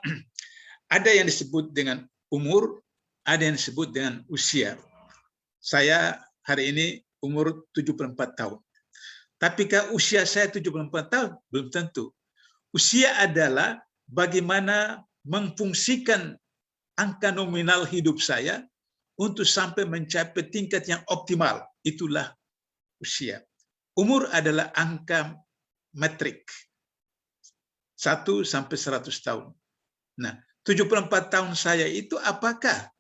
ada yang disebut dengan umur, ada yang disebut dengan usia. Saya hari ini umur 74 tahun. Tapikah usia saya 74 tahun? Belum tentu. Usia adalah bagaimana memfungsikan angka nominal hidup saya untuk sampai mencapai tingkat yang optimal. Itulah usia. Umur adalah angka metrik. 1 sampai 100 tahun. Nah, 74 tahun saya itu apakah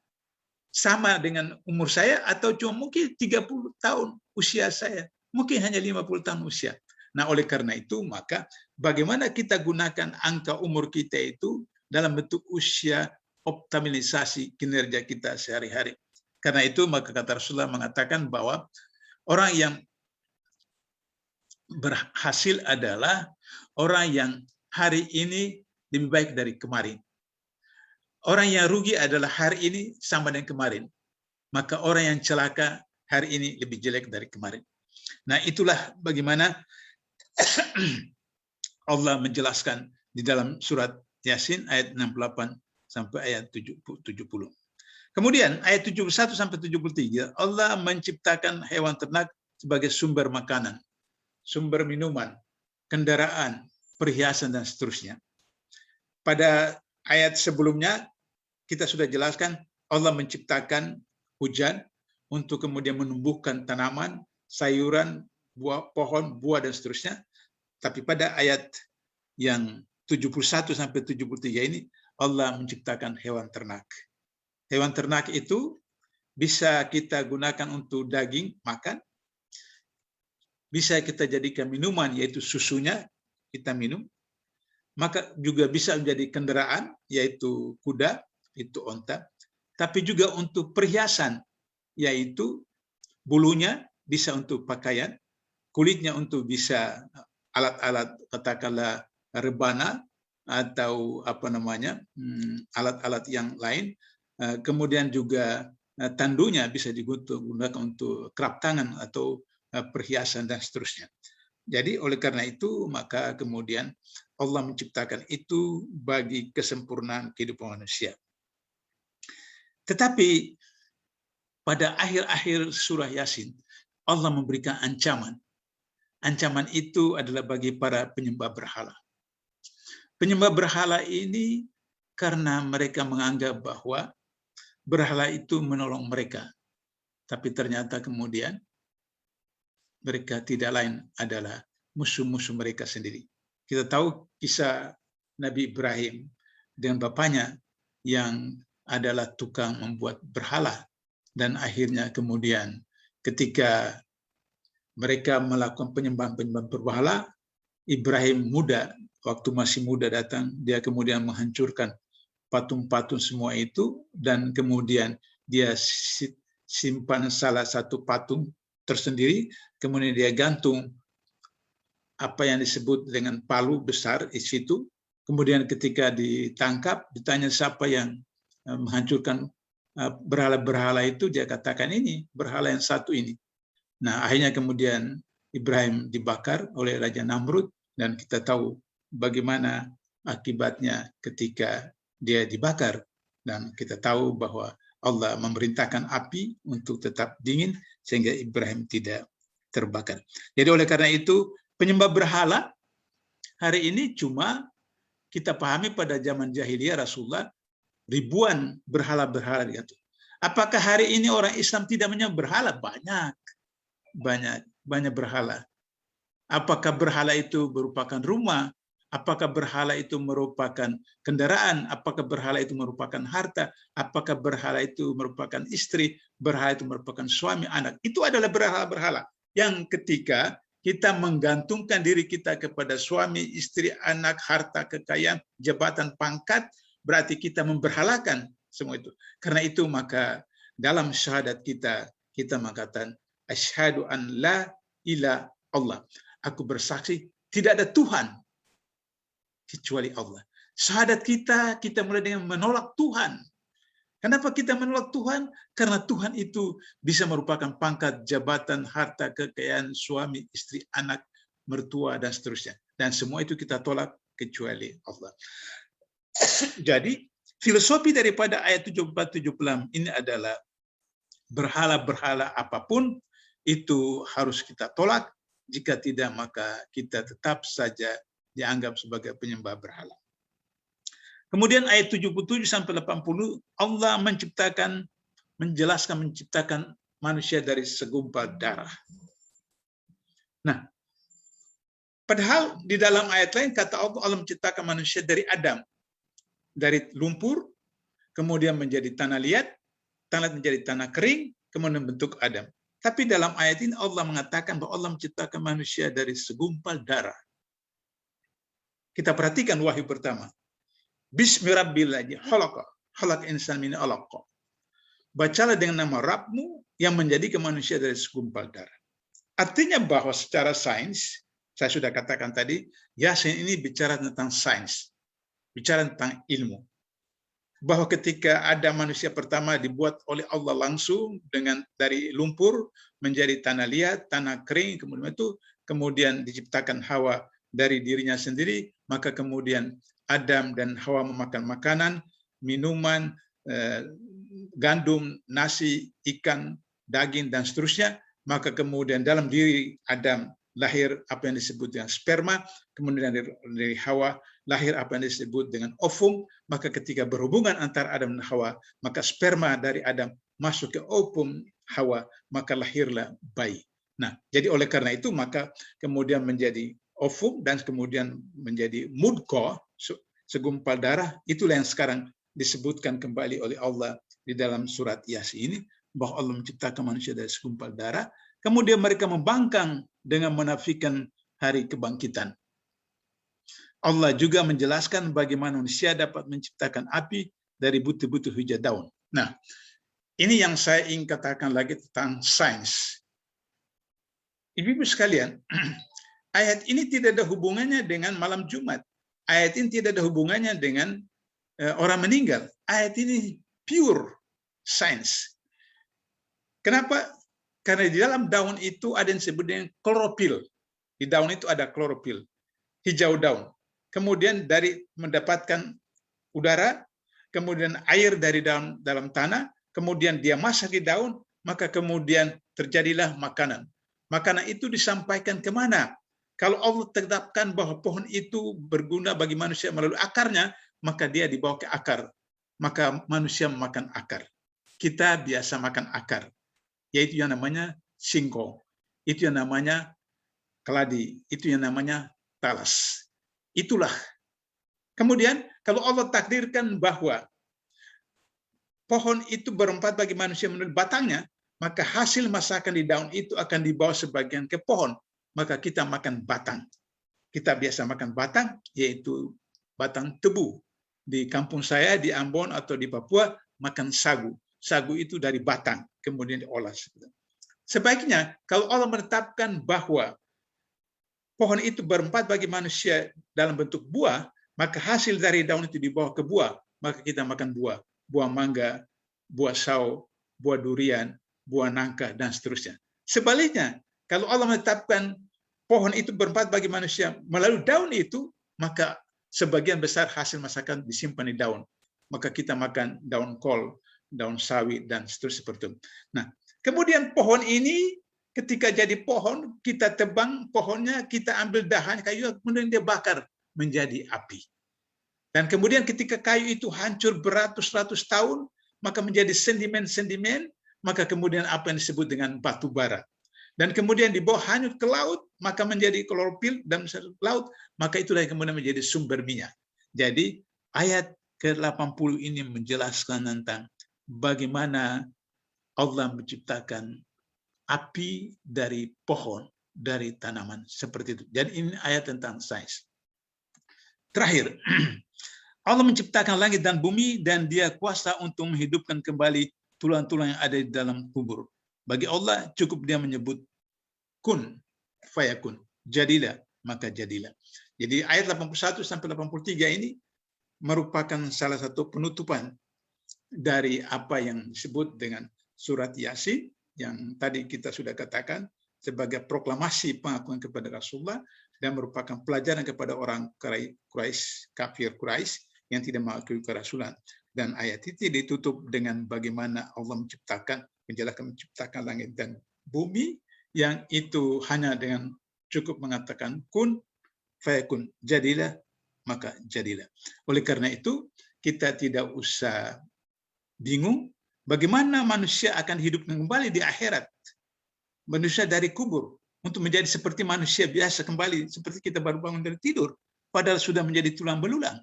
sama dengan umur saya atau cuma mungkin 30 tahun usia saya? Mungkin hanya 50 tahun usia. Nah, oleh karena itu maka bagaimana kita gunakan angka umur kita itu dalam bentuk usia, optimalisasi kinerja kita sehari-hari. Karena itu maka kata Rasulullah mengatakan bahwa orang yang berhasil adalah orang yang hari ini lebih baik dari kemarin. Orang yang rugi adalah hari ini sama dengan kemarin. Maka orang yang celaka hari ini lebih jelek dari kemarin. Nah, itulah bagaimana Allah menjelaskan di dalam surat Yasin ayat 68 sampai ayat 70. Kemudian ayat 71 sampai 73 Allah menciptakan hewan ternak sebagai sumber makanan, sumber minuman, kendaraan, perhiasan dan seterusnya. Pada ayat sebelumnya kita sudah jelaskan Allah menciptakan hujan untuk kemudian menumbuhkan tanaman, sayuran, buah pohon, buah dan seterusnya. Tapi pada ayat yang 71 sampai 73 ini Allah menciptakan hewan ternak. Hewan ternak itu bisa kita gunakan untuk daging makan, bisa kita jadikan minuman yaitu susunya kita minum, maka juga bisa menjadi kendaraan yaitu kuda, itu onta, tapi juga untuk perhiasan yaitu bulunya bisa untuk pakaian, kulitnya untuk bisa alat-alat katakanlah rebana atau apa namanya alat-alat yang lain, kemudian juga tandunya bisa digunakan untuk kerap tangan atau perhiasan dan seterusnya. Jadi oleh karena itu maka kemudian Allah menciptakan itu bagi kesempurnaan kehidupan manusia. Tetapi pada akhir-akhir surah Yasin Allah memberikan ancaman. Ancaman itu adalah bagi para penyembah berhala. Penyembah berhala ini karena mereka menganggap bahwa berhala itu menolong mereka. Tapi ternyata kemudian mereka tidak lain adalah musuh-musuh mereka sendiri. Kita tahu kisah Nabi Ibrahim dengan bapaknya yang adalah tukang membuat berhala. Dan akhirnya kemudian ketika mereka melakukan penyembahan berhala, Ibrahim muda, waktu masih muda datang, dia kemudian menghancurkan patung-patung semua itu, dan kemudian dia simpan salah satu patung tersendiri, kemudian dia gantung apa yang disebut dengan palu besar di situ. Kemudian ketika ditangkap, ditanya siapa yang menghancurkan berhala-berhala itu, dia katakan ini, berhala yang satu ini. Nah, akhirnya kemudian Ibrahim dibakar oleh Raja Namrud, dan kita tahu bagaimana akibatnya ketika dia dibakar. Dan kita tahu bahwa Allah memerintahkan api untuk tetap dingin sehingga Ibrahim tidak terbakar. Jadi oleh karena itu penyembah berhala hari ini cuma kita pahami pada zaman jahiliyah Rasulullah ribuan berhala-berhala diatur. Apakah hari ini orang Islam tidak menyembah berhala? Banyak berhala. Apakah berhala itu merupakan rumah? Apakah berhala itu merupakan kendaraan? Apakah berhala itu merupakan harta? Apakah berhala itu merupakan istri? Berhala itu merupakan suami, anak? Itu adalah berhala-berhala yang ketika kita menggantungkan diri kita kepada suami, istri, anak, harta, kekayaan, jabatan, pangkat, berarti kita memberhalakan semua itu. Karena itu maka dalam syahadat kita mengatakan asyhadu an la ilaha illallah. Aku bersaksi tidak ada Tuhan kecuali Allah. Syahadat kita mulai dengan menolak Tuhan. Kenapa kita menolak Tuhan? Karena Tuhan itu bisa merupakan pangkat, jabatan, harta, kekayaan, suami, istri, anak, mertua, dan seterusnya. Dan semua itu kita tolak kecuali Allah. Jadi, filosofi daripada ayat 74-76 ini adalah berhala-berhala apapun itu harus kita tolak. Jika tidak, maka kita tetap saja dianggap sebagai penyembah berhala. Kemudian ayat 77-80 Allah menciptakan manusia dari segumpal darah. Nah, padahal di dalam ayat lain kata Allah menciptakan manusia dari Adam, dari lumpur, kemudian menjadi tanah liat menjadi tanah kering, kemudian bentuk Adam. Tapi dalam ayat ini Allah mengatakan bahwa Allah menciptakan manusia dari segumpal darah. Kita perhatikan wahyu pertama. Bismillahirrahmanirrahim. Khalaq insan min alaq. Bacalah dengan nama Rabbmu yang menjadikan manusia dari segumpal darah. Artinya bahwa secara sains, saya sudah katakan tadi, Yasin ini bicara tentang sains, bicara tentang ilmu. Bahwa ketika ada manusia pertama dibuat oleh Allah langsung dari lumpur menjadi tanah liat, tanah kering, kemudian diciptakan Hawa dari dirinya sendiri, maka kemudian Adam dan Hawa memakan makanan, minuman, gandum, nasi, ikan, daging, dan seterusnya. Maka kemudian dalam diri Adam lahir apa yang disebut dengan sperma, kemudian dari Hawa lahir apa yang disebut dengan ovum. Maka ketika berhubungan antara Adam dan Hawa, maka sperma dari Adam masuk ke ovum Hawa, maka lahirlah bayi. Nah, jadi oleh karena itu maka kemudian menjadi ovum dan kemudian menjadi mudghah, segumpal darah. Itulah yang sekarang disebutkan kembali oleh Allah di dalam surat Yasin ini, bahwa Allah menciptakan manusia dari segumpal darah, kemudian mereka membangkang dengan menafikan hari kebangkitan. Allah juga menjelaskan bagaimana manusia dapat menciptakan api dari butir-butir hijau daun. Nah, ini yang saya ingin katakan lagi tentang sains. Ibu-ibu sekalian, ayat ini tidak ada hubungannya dengan malam Jumat. Ayat ini tidak ada hubungannya dengan orang meninggal. Ayat ini pure sains. Kenapa? Karena di dalam daun itu ada yang disebut dengan klorofil. Di daun itu ada klorofil, hijau daun. Kemudian dari mendapatkan udara, kemudian air dari dalam tanah, kemudian dia masak di daun, maka kemudian terjadilah makanan. Makanan itu disampaikan kemana? Kalau Allah tetapkan bahwa pohon itu berguna bagi manusia melalui akarnya, maka dia dibawa ke akar. Maka manusia memakan akar. Kita biasa makan akar, yaitu yang namanya singkong, itu yang namanya keladi, itu yang namanya talas. Itulah. Kemudian kalau Allah takdirkan bahwa pohon itu bermanfaat bagi manusia melalui batangnya, maka hasil masakan di daun itu akan dibawa sebagian ke pohon. Maka kita makan batang. Kita biasa makan batang, yaitu batang tebu. Di kampung saya, di Ambon atau di Papua, makan sagu. Sagu itu dari batang, kemudian diolah. Sebaiknya, kalau Allah menetapkan bahwa pohon itu bermanfaat bagi manusia dalam bentuk buah, maka hasil dari daun itu dibawa ke buah, maka kita makan buah. Buah mangga, buah sawo, buah durian, buah nangka, dan seterusnya. Sebaliknya, kalau Allah menetapkan pohon itu bermanfaat bagi manusia melalui daun itu, maka sebagian besar hasil masakan disimpan di daun. Maka kita makan daun kol, daun sawi, dan seterusnya seperti itu. Nah, kemudian pohon ini ketika jadi pohon, kita tebang pohonnya, kita ambil dahan kayu, kemudian dia bakar menjadi api. Dan kemudian ketika kayu itu hancur beratus-ratus tahun, maka menjadi sedimen-sedimen, maka kemudian apa yang disebut dengan batu bara. Dan kemudian dibawa hanyut ke laut, maka menjadi klorofil dan laut, maka itulah yang kemudian menjadi sumber minyak. Jadi ayat ke-80 ini menjelaskan tentang bagaimana Allah menciptakan api dari pohon, dari tanaman, seperti itu. Jadi ini ayat tentang sains. Terakhir, Allah menciptakan langit dan bumi dan dia kuasa untuk menghidupkan kembali tulang-tulang yang ada di dalam kubur. Bagi Allah cukup dia menyebut kun fayakun, jadilah maka jadilah. Jadi ayat 81 sampai 83 ini merupakan salah satu penutupan dari apa yang disebut dengan surat Yasin yang tadi kita sudah katakan sebagai proklamasi pengakuan kepada Rasulullah dan merupakan pelajaran kepada orang Quraisy, kafir Quraisy yang tidak mengakui kerasulan. Dan ayat itu ditutup dengan bagaimana Allah menjelaskan menciptakan langit dan bumi, yang itu hanya dengan cukup mengatakan kun fayakun, jadilah maka jadilah. Oleh karena itu kita tidak usah bingung bagaimana manusia akan hidup kembali di akhirat. Manusia dari kubur untuk menjadi seperti manusia biasa kembali, seperti kita baru bangun dari tidur, padahal sudah menjadi tulang belulang,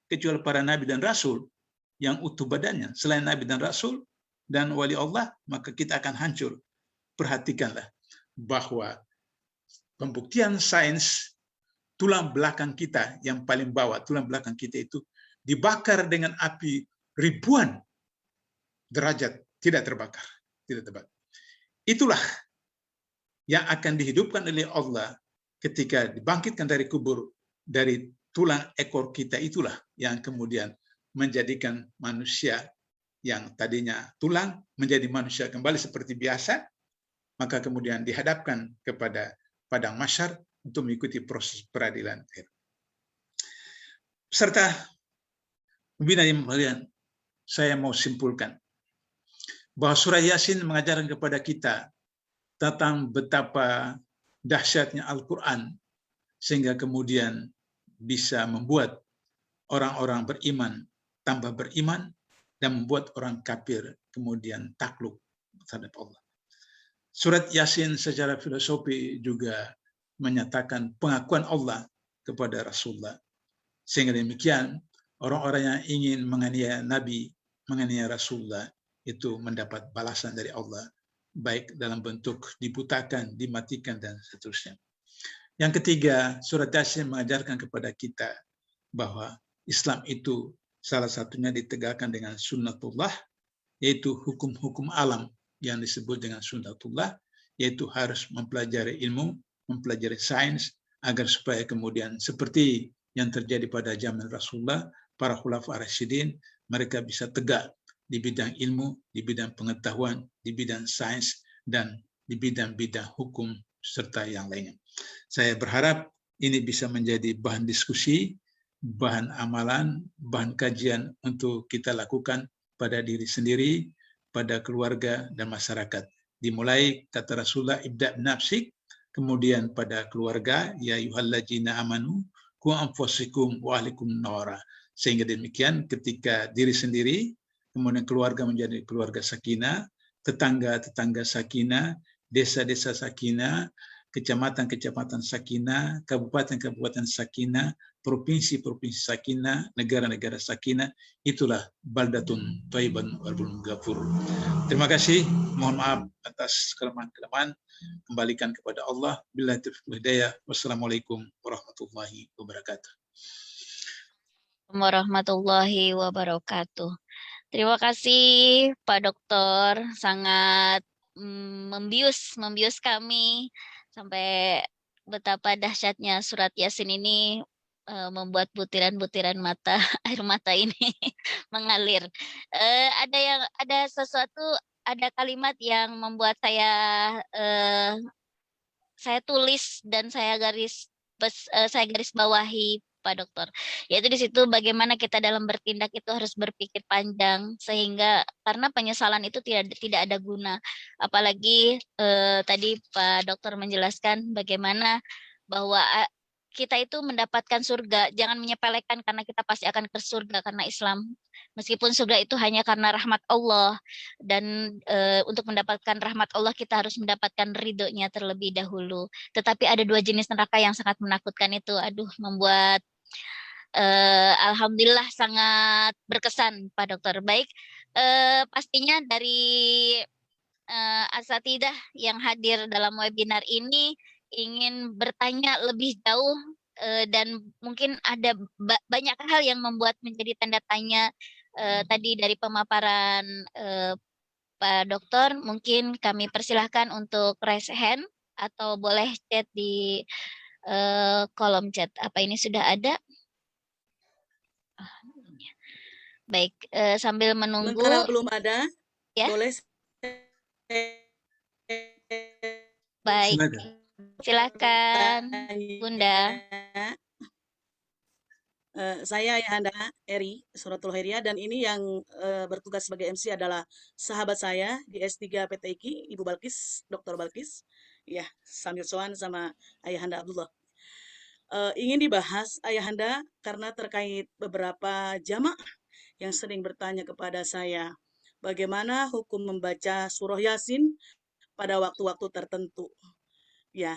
kecuali para nabi dan rasul yang utuh badannya. Selain nabi dan rasul dan wali Allah, maka kita akan hancur. Perhatikanlah bahwa pembuktian sains, tulang belakang kita yang paling bawah, tulang belakang kita itu dibakar dengan api ribuan derajat, tidak terbakar. Tidak terbakar. Itulah yang akan dihidupkan oleh Allah ketika dibangkitkan dari kubur, dari tulang ekor kita, itulah yang kemudian menjadikan manusia yang tadinya tulang menjadi manusia kembali seperti biasa, maka kemudian dihadapkan kepada padang mahsyar untuk mengikuti proses peradilan. Serta pembina yang kalian, saya mau simpulkan bahwa surah Yasin mengajarkan kepada kita tentang betapa dahsyatnya Al-Quran sehingga kemudian bisa membuat orang-orang beriman tambah beriman dan membuat orang kafir kemudian takluk terhadap Allah. Surat Yasin secara filosofi juga menyatakan pengakuan Allah kepada Rasulullah. Sehingga demikian, orang-orang yang ingin menganiaya Nabi, menganiaya Rasulullah, itu mendapat balasan dari Allah, baik dalam bentuk dibutakan, dimatikan, dan seterusnya. Yang ketiga, surat Yasin mengajarkan kepada kita bahwa Islam itu salah satunya ditegakkan dengan sunnatullah, yaitu hukum-hukum alam yang disebut dengan sunnatullah, yaitu harus mempelajari ilmu, mempelajari sains, agar supaya kemudian seperti yang terjadi pada zaman Rasulullah, para khulafa ar-rasyidin, mereka bisa tegak di bidang ilmu, di bidang pengetahuan, di bidang sains, dan di bidang-bidang hukum, serta yang lainnya. Saya berharap ini bisa menjadi bahan diskusi, bahan amalan, bahan kajian untuk kita lakukan pada diri sendiri, pada keluarga dan masyarakat. Dimulai kata Rasulullah, ibda' nafsik, kemudian pada keluarga, ya ayyuhalladzina amanu qu anfusakum wa ahlikum nara. Sehingga demikian ketika diri sendiri, kemudian keluarga menjadi keluarga sakinah, tetangga-tetangga sakinah, desa-desa sakinah, kecamatan-kecamatan sakinah, kabupaten-kabupaten sakinah, provinsi-provinsi sakinah, negara-negara sakinah, itulah baldatun thayyiban wa rabbun ghafur. Terima kasih, mohon maaf atas kelemahan-kelemahan, kembalikan kepada Allah. Billahi taufiq wal hidayah. Wassalamualaikum warahmatullahi wabarakatuh. Warahmatullahi wabarakatuh. Terima kasih Pak Dokter, sangat membius kami sampai betapa dahsyatnya surat Yasin ini membuat butiran-butiran mata air mata ini mengalir. Ada kalimat yang membuat saya tulis dan saya garis bawahi Pak Dokter. Yaitu di situ bagaimana kita dalam bertindak itu harus berpikir panjang, sehingga karena penyesalan itu tidak ada guna. Apalagi tadi Pak Dokter menjelaskan bagaimana bahwa kita itu mendapatkan surga, jangan menyepelekan karena kita pasti akan ke surga karena Islam. Meskipun surga itu hanya karena rahmat Allah, dan untuk mendapatkan rahmat Allah kita harus mendapatkan ridhonya terlebih dahulu. Tetapi ada dua jenis neraka yang sangat menakutkan itu. Aduh, membuat alhamdulillah sangat berkesan Pak Dokter. Baik, pastinya dari asatidah yang hadir dalam webinar ini ingin bertanya lebih jauh, dan mungkin ada banyak hal yang membuat menjadi tanda tanya tadi dari pemaparan Pak Dokter. Mungkin kami persilahkan untuk raise hand atau boleh chat di kolom chat. Apa ini sudah ada? Baik, sambil menunggu. Sementara belum ada, ya? Boleh. Baik, silakan Bunda. Saya Ayahanda Eri Suratul Khairiyah, dan ini yang bertugas sebagai MC adalah sahabat saya di S3 PTIQ, Ibu Balkis, Dr. Balkis. Ya, sambil soan sama Ayahanda Abdullah. Ingin dibahas Ayahanda karena terkait beberapa jamaah yang sering bertanya kepada saya, bagaimana hukum membaca surah Yasin pada waktu-waktu tertentu. Ya,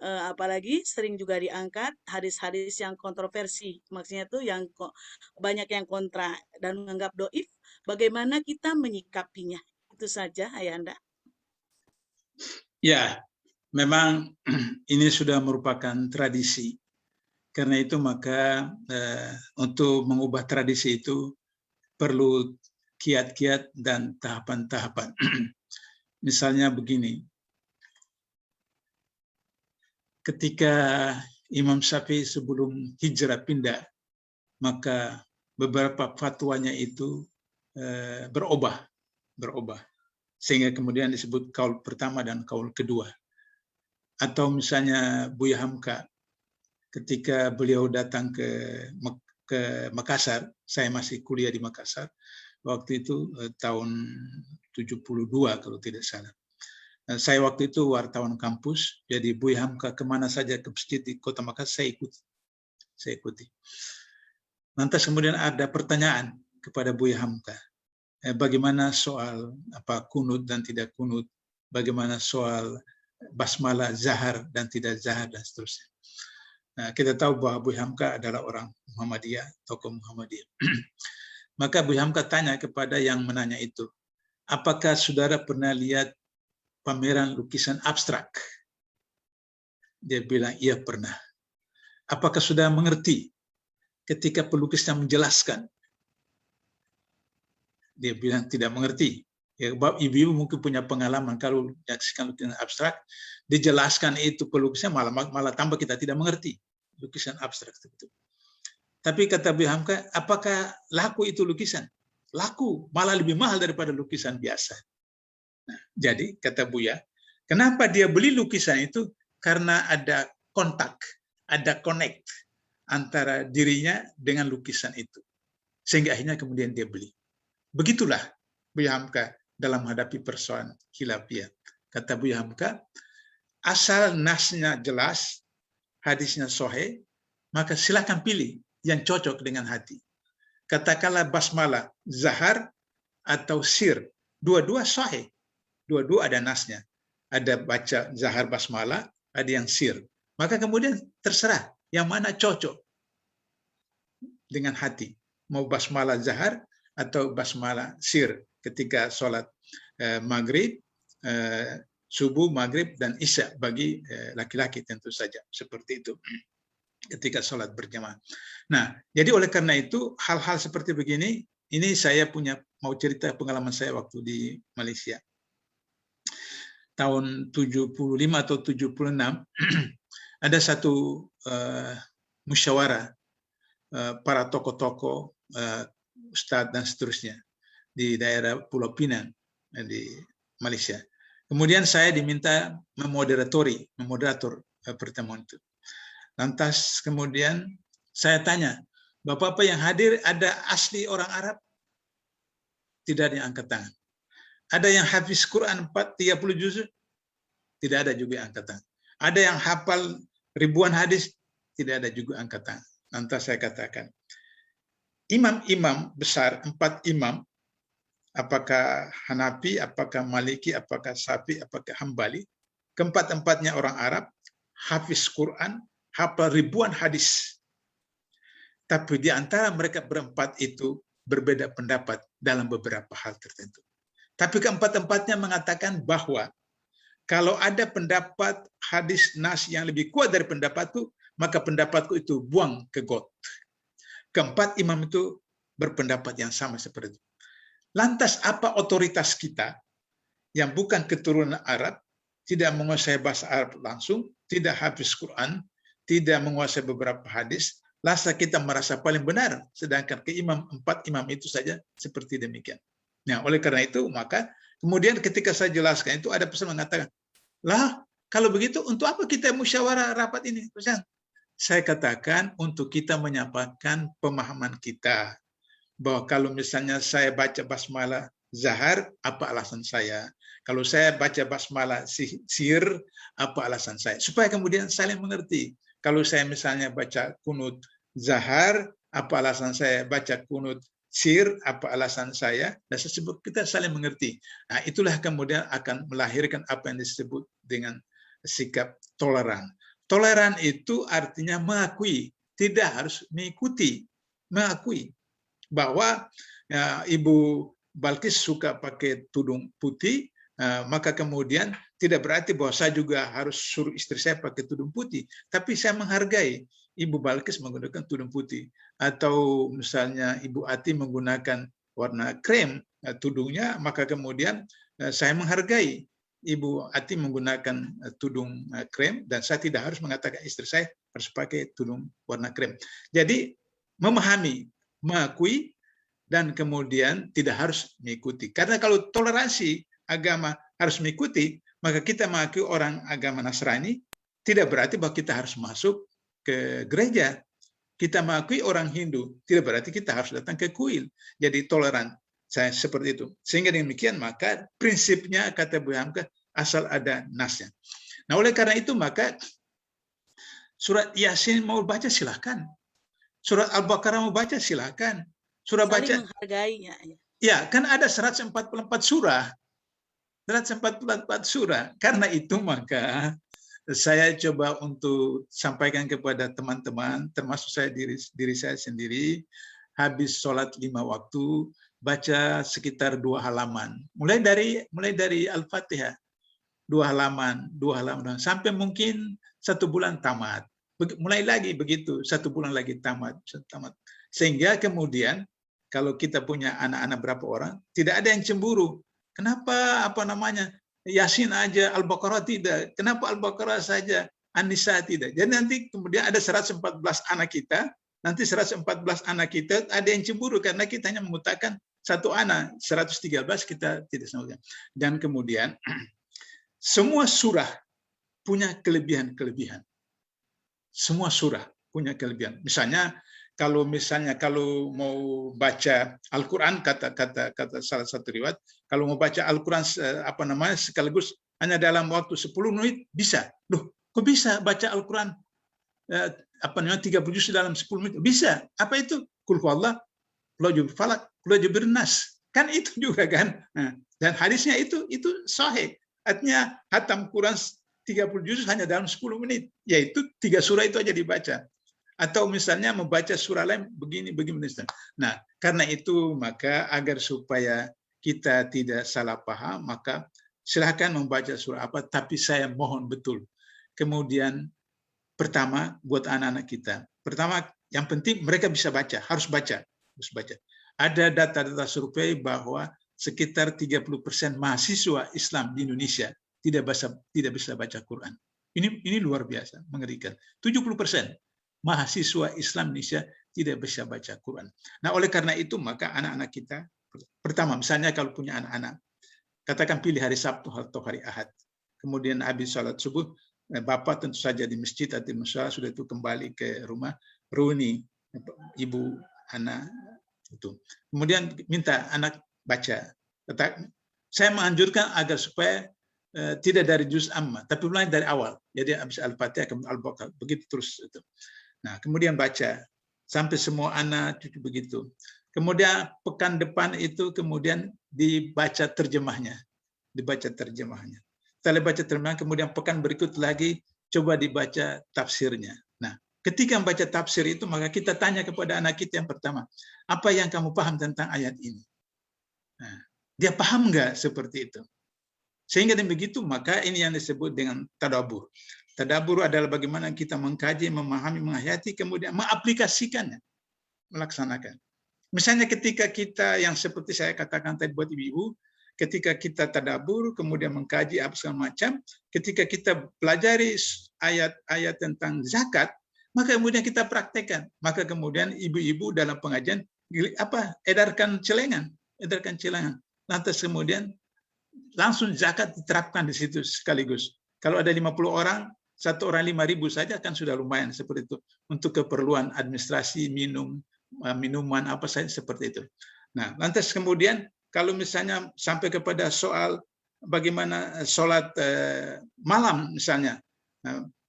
apalagi sering juga diangkat hadis-hadis yang kontroversi, maksudnya tuh yang banyak yang kontra dan menganggap doif. Bagaimana kita menyikapinya? Itu saja, Ayahanda. Ya, memang ini sudah merupakan tradisi. Karena itu maka untuk mengubah tradisi itu perlu kiat-kiat dan tahapan-tahapan. Misalnya begini, ketika Imam Syafi'i sebelum hijrah pindah, maka beberapa fatwanya itu berubah, sehingga kemudian disebut kaul pertama dan kaul kedua. Atau misalnya Buya Hamka, ketika beliau datang ke Makassar, saya masih kuliah di Makassar, waktu itu tahun 72 kalau tidak salah. Saya waktu itu wartawan kampus, jadi Buya Hamka kemana saja ke masjid di kota Makassar, saya ikuti. Lantas kemudian ada pertanyaan kepada Buya Hamka, bagaimana soal kunut dan tidak kunut bagaimana soal basmalah zahar dan tidak zahar dan seterusnya. Nah, kita tahu bahwa Buya Hamka adalah orang Muhammadiyah, tokoh Muhammadiyah. Maka Buya Hamka tanya kepada yang menanya itu, apakah saudara pernah lihat pameran lukisan abstrak? Dia bilang, iya pernah. Apakah saudara mengerti ketika pelukisnya menjelaskan? Dia bilang tidak mengerti. Ya, ibu-ibu mungkin punya pengalaman kalau menyaksikan lukisan abstrak, dijelaskan itu pelukisnya malah tambah kita tidak mengerti lukisan abstrak itu. Tapi kata Buya Hamka, apakah laku itu lukisan? Laku, malah lebih mahal daripada lukisan biasa. Nah, jadi kata Buya, kenapa dia beli lukisan itu? Karena ada kontak, ada connect antara dirinya dengan lukisan itu. Sehingga akhirnya kemudian dia beli. Begitulah Buya Hamka dalam menghadapi persoalan khilafiyah. Kata Buya Hamka, asal nasnya jelas, hadisnya sahih, maka silakan pilih yang cocok dengan hati. Katakanlah basmalah, zahar, atau sir. Dua-dua sahih. Dua-dua ada nasnya. Ada baca zahar basmalah, ada yang sir. Maka kemudian terserah yang mana cocok dengan hati. Mau basmalah zahar atau basmalah sir ketika sholat maghrib, subuh, maghrib, dan isya bagi laki-laki tentu saja. Seperti itu ketika sholat berjamaah. Nah, jadi oleh karena itu hal-hal seperti begini, ini saya mau cerita pengalaman saya waktu di Malaysia. Tahun 75 atau 76, ada satu musyawarah para tokoh-tokoh, ustadz dan seterusnya di daerah Pulau Pinang di Malaysia. Kemudian saya diminta memoderator pertemuan itu. Lantas kemudian saya tanya, Bapak-bapak yang hadir ada asli orang Arab? Tidak ada yang angkat tangan. Ada yang hafiz Quran 30 juz? Tidak ada juga yang angkat tangan. Ada yang hafal ribuan hadis? Tidak ada juga angkat tangan. Lantas saya katakan, imam-imam besar, 4 imam, apakah Hanafi, apakah Maliki, apakah Syafi'i, apakah Hambali, keempat-empatnya orang Arab, hafiz Quran, hafal ribuan hadis. Tapi di antara mereka berempat itu berbeda pendapat dalam beberapa hal tertentu. Tapi keempat-empatnya mengatakan bahwa kalau ada pendapat hadis nas yang lebih kuat dari pendapatku, maka pendapatku itu buang ke got. Keempat imam itu berpendapat yang sama seperti itu. Lantas apa otoritas kita yang bukan keturunan Arab, tidak menguasai bahasa Arab langsung, tidak hafiz Quran, tidak menguasai beberapa hadis, lantas kita merasa paling benar, sedangkan empat imam itu saja seperti demikian. Nah, oleh karena itu, maka kemudian ketika saya jelaskan itu ada pesan mengatakan, lah kalau begitu untuk apa kita musyawarah rapat ini? Saya katakan untuk kita menyampaikan pemahaman kita. Bahwa kalau misalnya saya baca basmalah zahar, apa alasan saya? Kalau saya baca basmalah sir, apa alasan saya? Supaya kemudian saling mengerti. Kalau saya misalnya baca kunut zahar, apa alasan saya? Baca kunut sir, apa alasan saya? Dan kita saling mengerti. Nah, itulah kemudian akan melahirkan apa yang disebut dengan sikap toleran. Toleran itu artinya mengakui, tidak harus mengikuti, mengakui bahwa Ibu Balkis suka pakai tudung putih, maka kemudian tidak berarti bahwa saya juga harus suruh istri saya pakai tudung putih, tapi saya menghargai Ibu Balkis menggunakan tudung putih, atau misalnya Ibu Ati menggunakan warna krem tudungnya, maka kemudian saya menghargai Ibu Ati menggunakan tudung krem, dan saya tidak harus mengatakan istri saya harus pakai tudung warna krem. Jadi memahami, mengakui, dan kemudian tidak harus mengikuti. Karena kalau toleransi agama harus mengikuti, maka kita mengakui orang agama Nasrani, tidak berarti bahwa kita harus masuk ke gereja. Kita mengakui orang Hindu, tidak berarti kita harus datang ke kuil. Jadi toleran. Saya seperti itu. Sehingga demikian maka prinsipnya kata Buya Hamka asal ada nasnya. Nah, oleh karena itu maka surat Yasin mau baca silakan. Surat Al-Baqarah mau baca silakan. Surah baca menghargai. Ya, kan ada 144 surah. 144 surah. Karena itu maka saya coba untuk sampaikan kepada teman-teman, termasuk saya diri saya sendiri, habis sholat 5 waktu, baca sekitar 2 halaman. Mulai dari Al-Fatihah, 2 halaman, sampai mungkin 1 bulan tamat. Mulai lagi begitu, 1 bulan lagi tamat. Sehingga kemudian kalau kita punya anak-anak berapa orang, tidak ada yang cemburu. Kenapa Yasin aja, Al-Baqarah tidak? Kenapa Al-Baqarah saja, An-Nisa tidak? Jadi nanti kemudian ada 114 anak kita, nanti 114 anak kita ada yang cemburu karena kita hanya mengutakan 1 anak, 113 kita tidak sama. Dan kemudian semua surah punya kelebihan-kelebihan. Semua surah punya kelebihan. Misalnya kalau mau baca Al-Quran, kata salah satu riwayat, kalau mau baca Al-Quran sekaligus hanya dalam waktu 10 menit bisa. Loh, kok bisa baca Al-Quran 30 juz dalam 10 menit? Bisa. Apa itu? Qul huwallah, qul a'udzu falaq, qul a'udzu birnas. Kan itu juga kan. Nah, dan hadisnya itu sahih. Artinya hatam Quran 30 juz hanya dalam 10 menit. Yaitu 3 surah itu aja dibaca. Atau misalnya membaca surah lain begini. Nah, karena itu maka agar supaya kita tidak salah paham, maka silakan membaca surah apa, tapi saya mohon betul. Kemudian pertama buat anak-anak kita. Pertama yang penting mereka bisa baca, harus baca. Ada data-data survei bahwa sekitar 30% mahasiswa Islam di Indonesia tidak bisa baca Quran. Ini luar biasa, mengerikan. 70% mahasiswa Islam Indonesia tidak bisa baca Quran. Nah, oleh karena itu maka anak-anak kita, pertama misalnya kalau punya anak-anak, katakan pilih hari Sabtu atau hari Ahad. Kemudian habis sholat subuh, Bapak tentu saja di masjid atau di musala, sudah itu kembali ke rumah, reuni ibu anak itu. Kemudian minta anak baca. Saya menganjurkan agar supaya tidak dari juz amma, tapi mulai dari awal. Jadi habis Al-Fatihah, kemudian Al-Baqarah, begitu terus itu. Nah, kemudian baca sampai semua anak cucu begitu. Kemudian pekan depan itu kemudian dibaca terjemahnya. Setelah baca terjemahnya, kemudian pekan berikut lagi coba dibaca tafsirnya. Nah, ketika membaca tafsir itu maka kita tanya kepada anak kita yang pertama, apa yang kamu paham tentang ayat ini? Nah, dia paham nggak seperti itu? Sehingga dengan begitu maka ini yang disebut dengan tadabbur. Tadabbur adalah bagaimana kita mengkaji, memahami, menghayati, kemudian mengaplikasikannya, melaksanakan. Misalnya ketika kita yang seperti saya katakan tadi buat ibu-ibu, ketika kita tadabbur, kemudian mengkaji apa segala macam, ketika kita pelajari ayat-ayat tentang zakat, maka kemudian kita praktekkan. Maka kemudian ibu-ibu dalam pengajian edarkan celengan. Lantas kemudian langsung zakat diterapkan di situ sekaligus. Kalau ada 50 orang, 1 orang 5.000 saja kan sudah lumayan seperti itu untuk keperluan administrasi, minuman apa saja seperti itu. Nah, lantas kemudian kalau misalnya sampai kepada soal bagaimana sholat malam misalnya,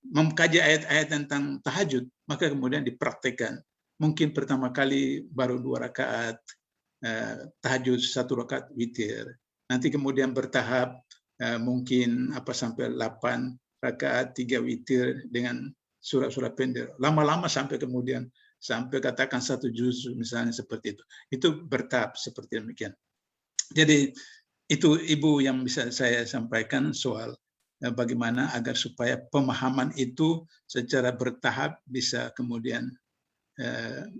mengkaji ayat-ayat tentang tahajud, maka kemudian dipraktekkan. Mungkin pertama kali baru 2 rakaat tahajud, 1 rakaat witir. Nanti kemudian bertahap mungkin sampai 8 rakaat 3 witir dengan surah-surah pendek. Lama-lama sampai kemudian katakan 1 juz misalnya seperti itu. Itu bertahap seperti demikian. Jadi itu ibu yang bisa saya sampaikan soal bagaimana agar supaya pemahaman itu secara bertahap bisa kemudian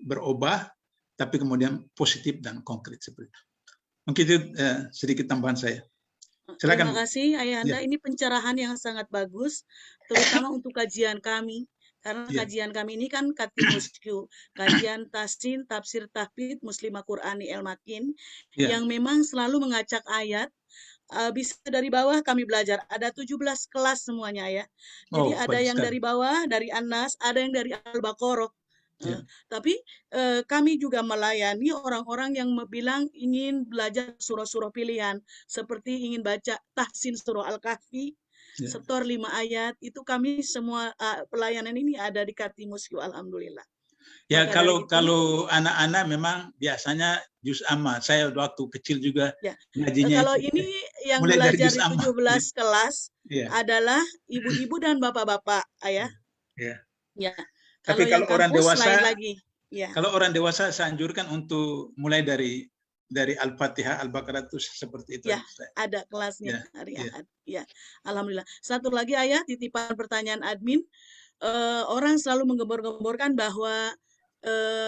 berubah, tapi kemudian positif dan konkret seperti itu. Mungkin itu sedikit tambahan saya. Silakan. Terima kasih Ayahanda. Ya. Ini pencerahan yang sangat bagus, terutama untuk kajian kami. Karena kajian kami ini kan Katimusku, kajian Tasin, Tafsir Tahfidz Muslimah Qur'ani El-Makin, yang memang selalu mengacak ayat. Bisa dari bawah kami belajar. Ada 17 kelas semuanya ya. Jadi ada yang dari bawah, dari An-Nas, ada yang dari Al-Baqarah. Tapi kami juga melayani orang-orang yang bilang ingin belajar surah-surah pilihan, seperti ingin baca tahsin surah Al-Kahfi, setor 5 ayat. Itu kami semua pelayanan ini ada di Katimusku, alhamdulillah. Ya, Maka dari itu, kalau anak-anak memang biasanya juz amma. Saya waktu kecil juga ya, ngajinya kalau itu ini yang mulai dari belajar juz di amma. 17 kelas Iya, adalah ibu-ibu dan bapak-bapak, ayah. iya. Ya, Tapi kalau yang kalau orang kampus lain dewasa, lagi. Ya, saya anjurkan untuk mulai dari Al-Fatihah, Al-Baqarah itu seperti itu. ya, ada kelasnya Ya, hari ya. Ahad. Ya, alhamdulillah. Satu lagi ayah, titipan pertanyaan admin. Orang selalu menggembor-gemborkan bahwa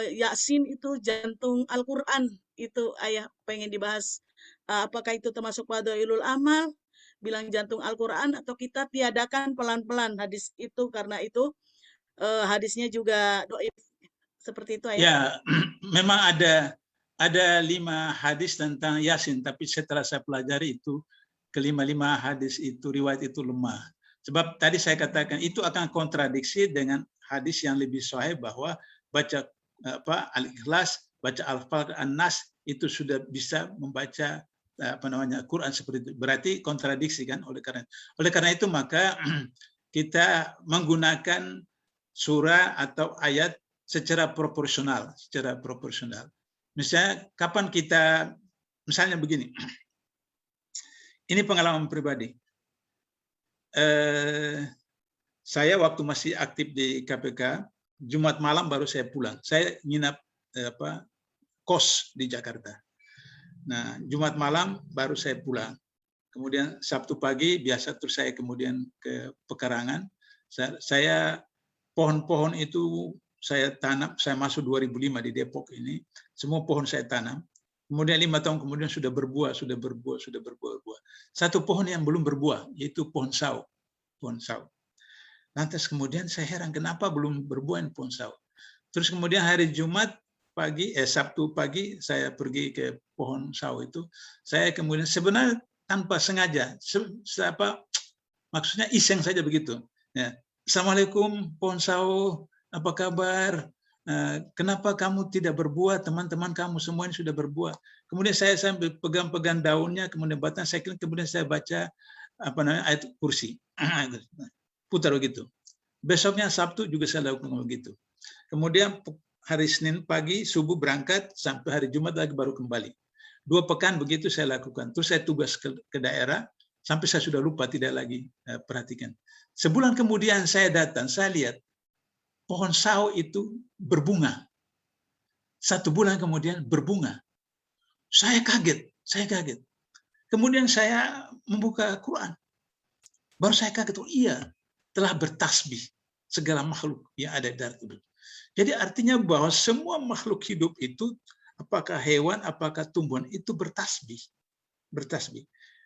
Yasin itu jantung Al-Quran. Itu ayah pengen dibahas. Apakah itu termasuk Fadailul Amal, bilang jantung Al-Quran, atau kita tiadakan pelan-pelan hadis itu, karena itu hadisnya juga doif. Seperti itu ayah. Ya, memang ada 5 hadis tentang Yasin, tapi setelah saya pelajari itu kelima-lima hadis itu riwayat itu lemah. Sebab tadi saya katakan itu akan kontradiksi dengan hadis yang lebih sahih bahwa baca Al-Ikhlas, baca Al-Falaq, An-Nas itu sudah bisa membaca Quran seperti itu. Berarti kontradiksi kan. Oleh karena itu maka kita menggunakan surah atau ayat secara proporsional. Misalnya kapan kita, misalnya begini. Ini pengalaman pribadi. Saya waktu masih aktif di KPK, Jumat malam baru saya pulang. Saya nginap kos di Jakarta. Nah, Jumat malam baru saya pulang. Kemudian Sabtu pagi biasa terus saya kemudian ke pekarangan. Saya pohon-pohon itu saya tanam, saya masuk 2005 di Depok ini, semua pohon saya tanam. Kemudian 5 tahun kemudian sudah berbuah. Satu pohon yang belum berbuah, yaitu pohon sawo. Lantas kemudian saya heran kenapa belum berbuah pohon sawo. Terus kemudian hari Jumat pagi, Sabtu pagi saya pergi ke pohon sawo itu. Saya kemudian sebenarnya tanpa sengaja, maksudnya iseng saja begitu. Ya. Assalamualaikum pohon sawo, apa kabar? Kenapa kamu tidak berbuah? Teman-teman kamu semuanya sudah berbuah. Kemudian saya sambil pegang-pegang daunnya, kemudian batang saya kemudian saya baca ayat kursi. Putar begitu. Besoknya Sabtu juga saya lakukan begitu. Kemudian hari Senin pagi subuh berangkat sampai hari Jumat lagi baru kembali. 2 pekan begitu saya lakukan. Terus saya tugas ke daerah sampai saya sudah lupa tidak lagi perhatikan. Sebulan kemudian saya datang, saya lihat pohon sawo itu berbunga. 1 bulan kemudian berbunga. Saya kaget. Kemudian saya membuka Quran. Baru saya kaget, oh iya, telah bertasbih segala makhluk yang ada di darat itu. Jadi artinya bahwa semua makhluk hidup itu, apakah hewan, apakah tumbuhan, itu bertasbih.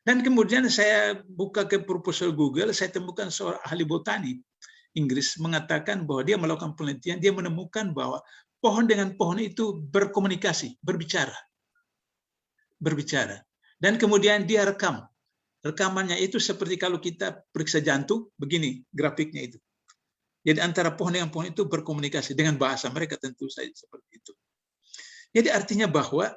Dan kemudian saya buka ke proposal Google, saya temukan seorang ahli botani Inggris mengatakan bahwa dia melakukan penelitian, dia menemukan bahwa pohon dengan pohon itu berkomunikasi, berbicara. Dan kemudian dia rekam. Rekamannya itu seperti kalau kita periksa jantung, begini grafiknya itu. Jadi antara pohon dengan pohon itu berkomunikasi dengan bahasa mereka tentu saja seperti itu. Jadi artinya bahwa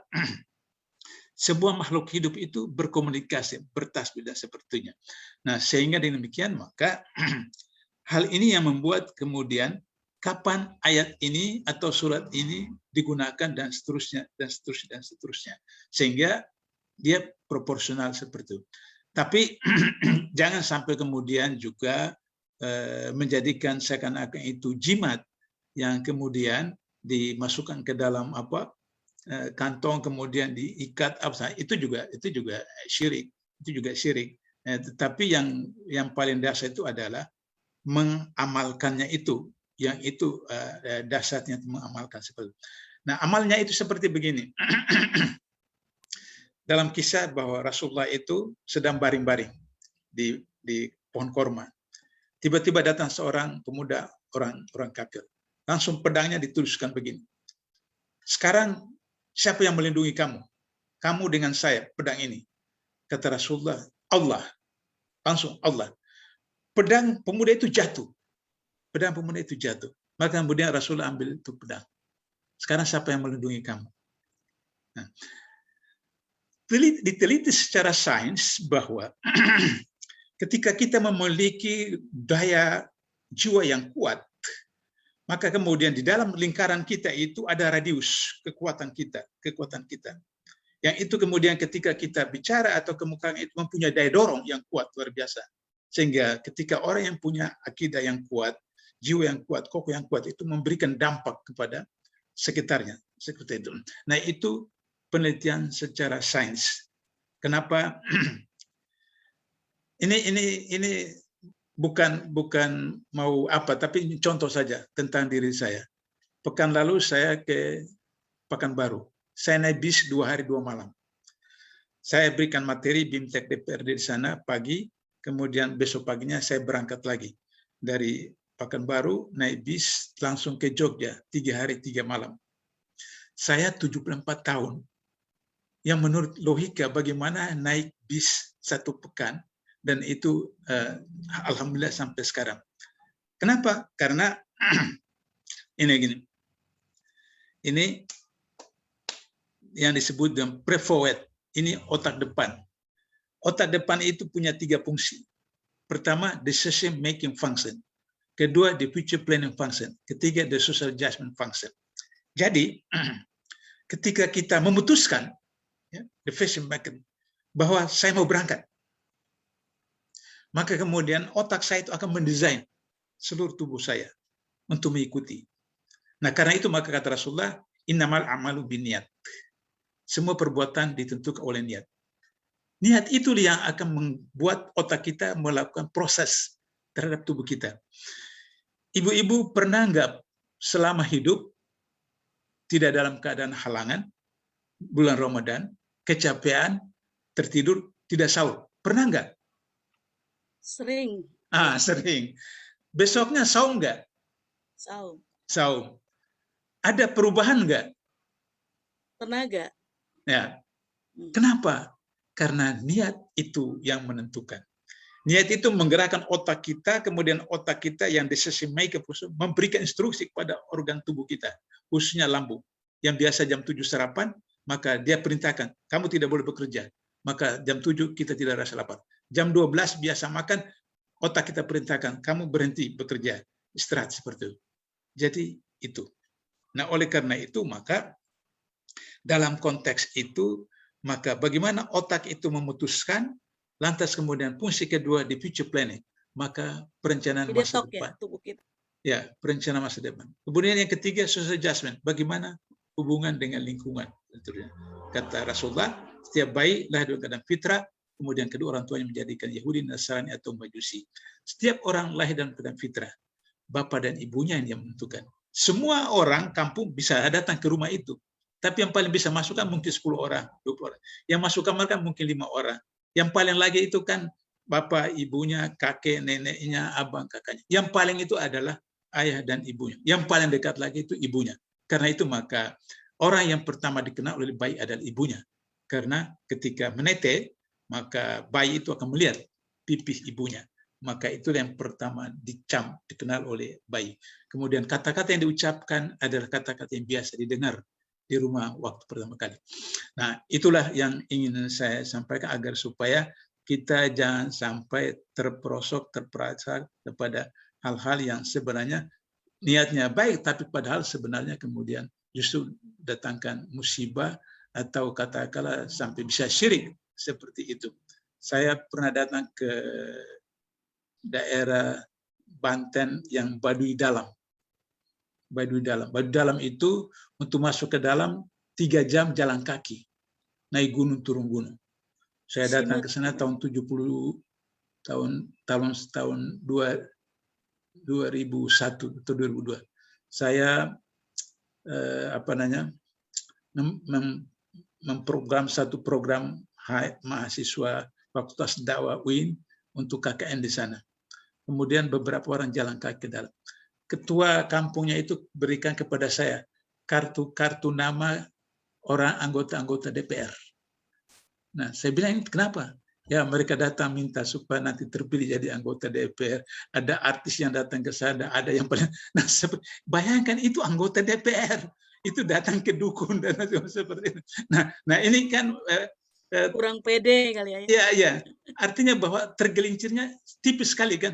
sebuah makhluk hidup itu berkomunikasi, bertasbih dan sepertinya. Nah, sehingga dengan demikian maka hal ini yang membuat kemudian kapan ayat ini atau surat ini digunakan dan seterusnya. Sehingga dia proporsional seperti itu. Tapi jangan sampai kemudian juga menjadikan seakan-akan itu jimat yang kemudian dimasukkan ke dalam kantong kemudian diikat itu juga syirik. Tetapi yang paling dasar itu adalah mengamalkannya itu, yang itu dasarnya mengamalkan seperti itu. Nah, amalnya itu seperti begini. Dalam kisah bahwa Rasulullah itu sedang baring-baring di pohon korma. Tiba-tiba datang seorang pemuda, orang kafir. Langsung pedangnya dituliskan begini. Sekarang siapa yang melindungi kamu? Kamu dengan saya, pedang ini. Kata Rasulullah, Allah. Langsung Allah. Pedang pemuda itu jatuh. Maka kemudian Rasulullah ambil itu pedang. Sekarang siapa yang melindungi kamu? Nah, diteliti secara sains bahwa ketika kita memiliki daya jiwa yang kuat, Maka kemudian di dalam lingkaran kita itu ada radius kekuatan kita. Yang itu kemudian ketika kita bicara atau kemukaan itu mempunyai daya dorong yang kuat luar biasa. Sehingga ketika orang yang punya akidah yang kuat, jiwa yang kuat, kokoh yang kuat itu memberikan dampak kepada sekitarnya. Seperti itu. Nah, itu penelitian secara sains. Kenapa? Ini bukan mau apa, tapi contoh saja tentang diri saya. Pekan lalu saya ke Pekanbaru. Saya naik bis 2 hari 2 malam. Saya berikan materi BIMTEK DPRD di sana pagi, kemudian besok paginya saya berangkat lagi. Dari Pekanbaru naik bis langsung ke Jogja, 3 hari 3 malam. Saya 74 tahun. Yang menurut logika bagaimana naik bis 1 pekan, dan itu alhamdulillah sampai sekarang. Kenapa? Karena ini gini. Ini yang disebut dengan prefrontal, ini otak depan. Otak depan itu punya 3 fungsi. Pertama, decision making function. Kedua, the future planning function. Ketiga, the social judgment function. Jadi, ketika kita memutuskan, ya, decision making, bahwa saya mau berangkat, maka kemudian otak saya itu akan mendesain seluruh tubuh saya untuk mengikuti. Nah, karena itu maka kata Rasulullah, innamal a'malu binniyat. Semua perbuatan ditentukan oleh niat. Niat itu yang akan membuat otak kita melakukan proses terhadap tubuh kita. Ibu-ibu pernah nggak selama hidup tidak dalam keadaan halangan, bulan Ramadan, kecapean, tertidur, tidak sahur? Pernah nggak? Sering. Sering. Besoknya saum nggak? Saum. Ada perubahan nggak? Tenaga. Ya. Kenapa? Karena niat itu yang menentukan. Niat itu menggerakkan otak kita, kemudian otak kita yang decision maker memberikan instruksi kepada organ tubuh kita, khususnya lambung. Yang biasa jam 7 sarapan, maka dia perintahkan, kamu tidak boleh bekerja. Maka jam 7 kita tidak rasa lapar. Jam 12 biasa makan, otak kita perintahkan, kamu berhenti bekerja, istirahat seperti itu. Jadi itu. Nah, oleh karena itu maka dalam konteks itu, maka bagaimana otak itu memutuskan, lantas kemudian fungsi kedua di future planning, maka perencanaan masa depan. Ya, perencanaan masa depan. Kemudian yang ketiga, social adjustment. Bagaimana hubungan dengan lingkungan. Kata Rasulullah, setiap bayi lahir dengan keadaan fitrah, kemudian kedua orang tuanya menjadikan Yahudi, Nasrani, atau Majusi. Setiap orang lahir dalam keadaan fitrah. Bapak dan ibunya yang menentukan. Semua orang kampung bisa datang ke rumah itu. Tapi yang paling bisa masuk kan mungkin 10 orang, 20 orang. Yang masuk kamar kan mungkin 5 orang. Yang paling lagi itu kan bapak, ibunya, kakek, neneknya, abang, kakaknya. Yang paling itu adalah ayah dan ibunya. Yang paling dekat lagi itu ibunya. Karena itu maka orang yang pertama dikenal oleh bayi adalah ibunya. Karena ketika menete, maka bayi itu akan melihat pipih ibunya. Maka itu yang pertama dikenal oleh bayi. Kemudian kata-kata yang diucapkan adalah kata-kata yang biasa didengar di rumah waktu pertama kali. Nah, itulah yang ingin saya sampaikan agar supaya kita jangan sampai terperasar kepada hal-hal yang sebenarnya niatnya baik, tapi padahal sebenarnya kemudian justru datangkan musibah atau katakanlah sampai bisa syirik seperti itu. Saya pernah datang ke daerah Banten yang Baduy Dalam. Baduy Dalam itu untuk masuk ke dalam 3 jam jalan kaki, naik gunung turun gunung. Saya datang ke sana tahun 70 tahun 2001 atau 2002. Saya memprogram satu program mahasiswa Fakultas Dakwah UIN untuk KKN di sana. Kemudian beberapa orang jalan kaki ke dalam. Ketua kampungnya itu berikan kepada saya kartu nama orang anggota DPR. Nah, saya bilang, ini kenapa? Ya, mereka datang minta supaya nanti terpilih jadi anggota DPR. Ada artis yang datang ke sana, ada yang paling. Nah, bayangkan itu anggota DPR. Itu datang ke dukun dan seperti itu. Nah ini kan kurang pede kali ya. Iya. Artinya bahwa tergelincirnya tipis sekali kan.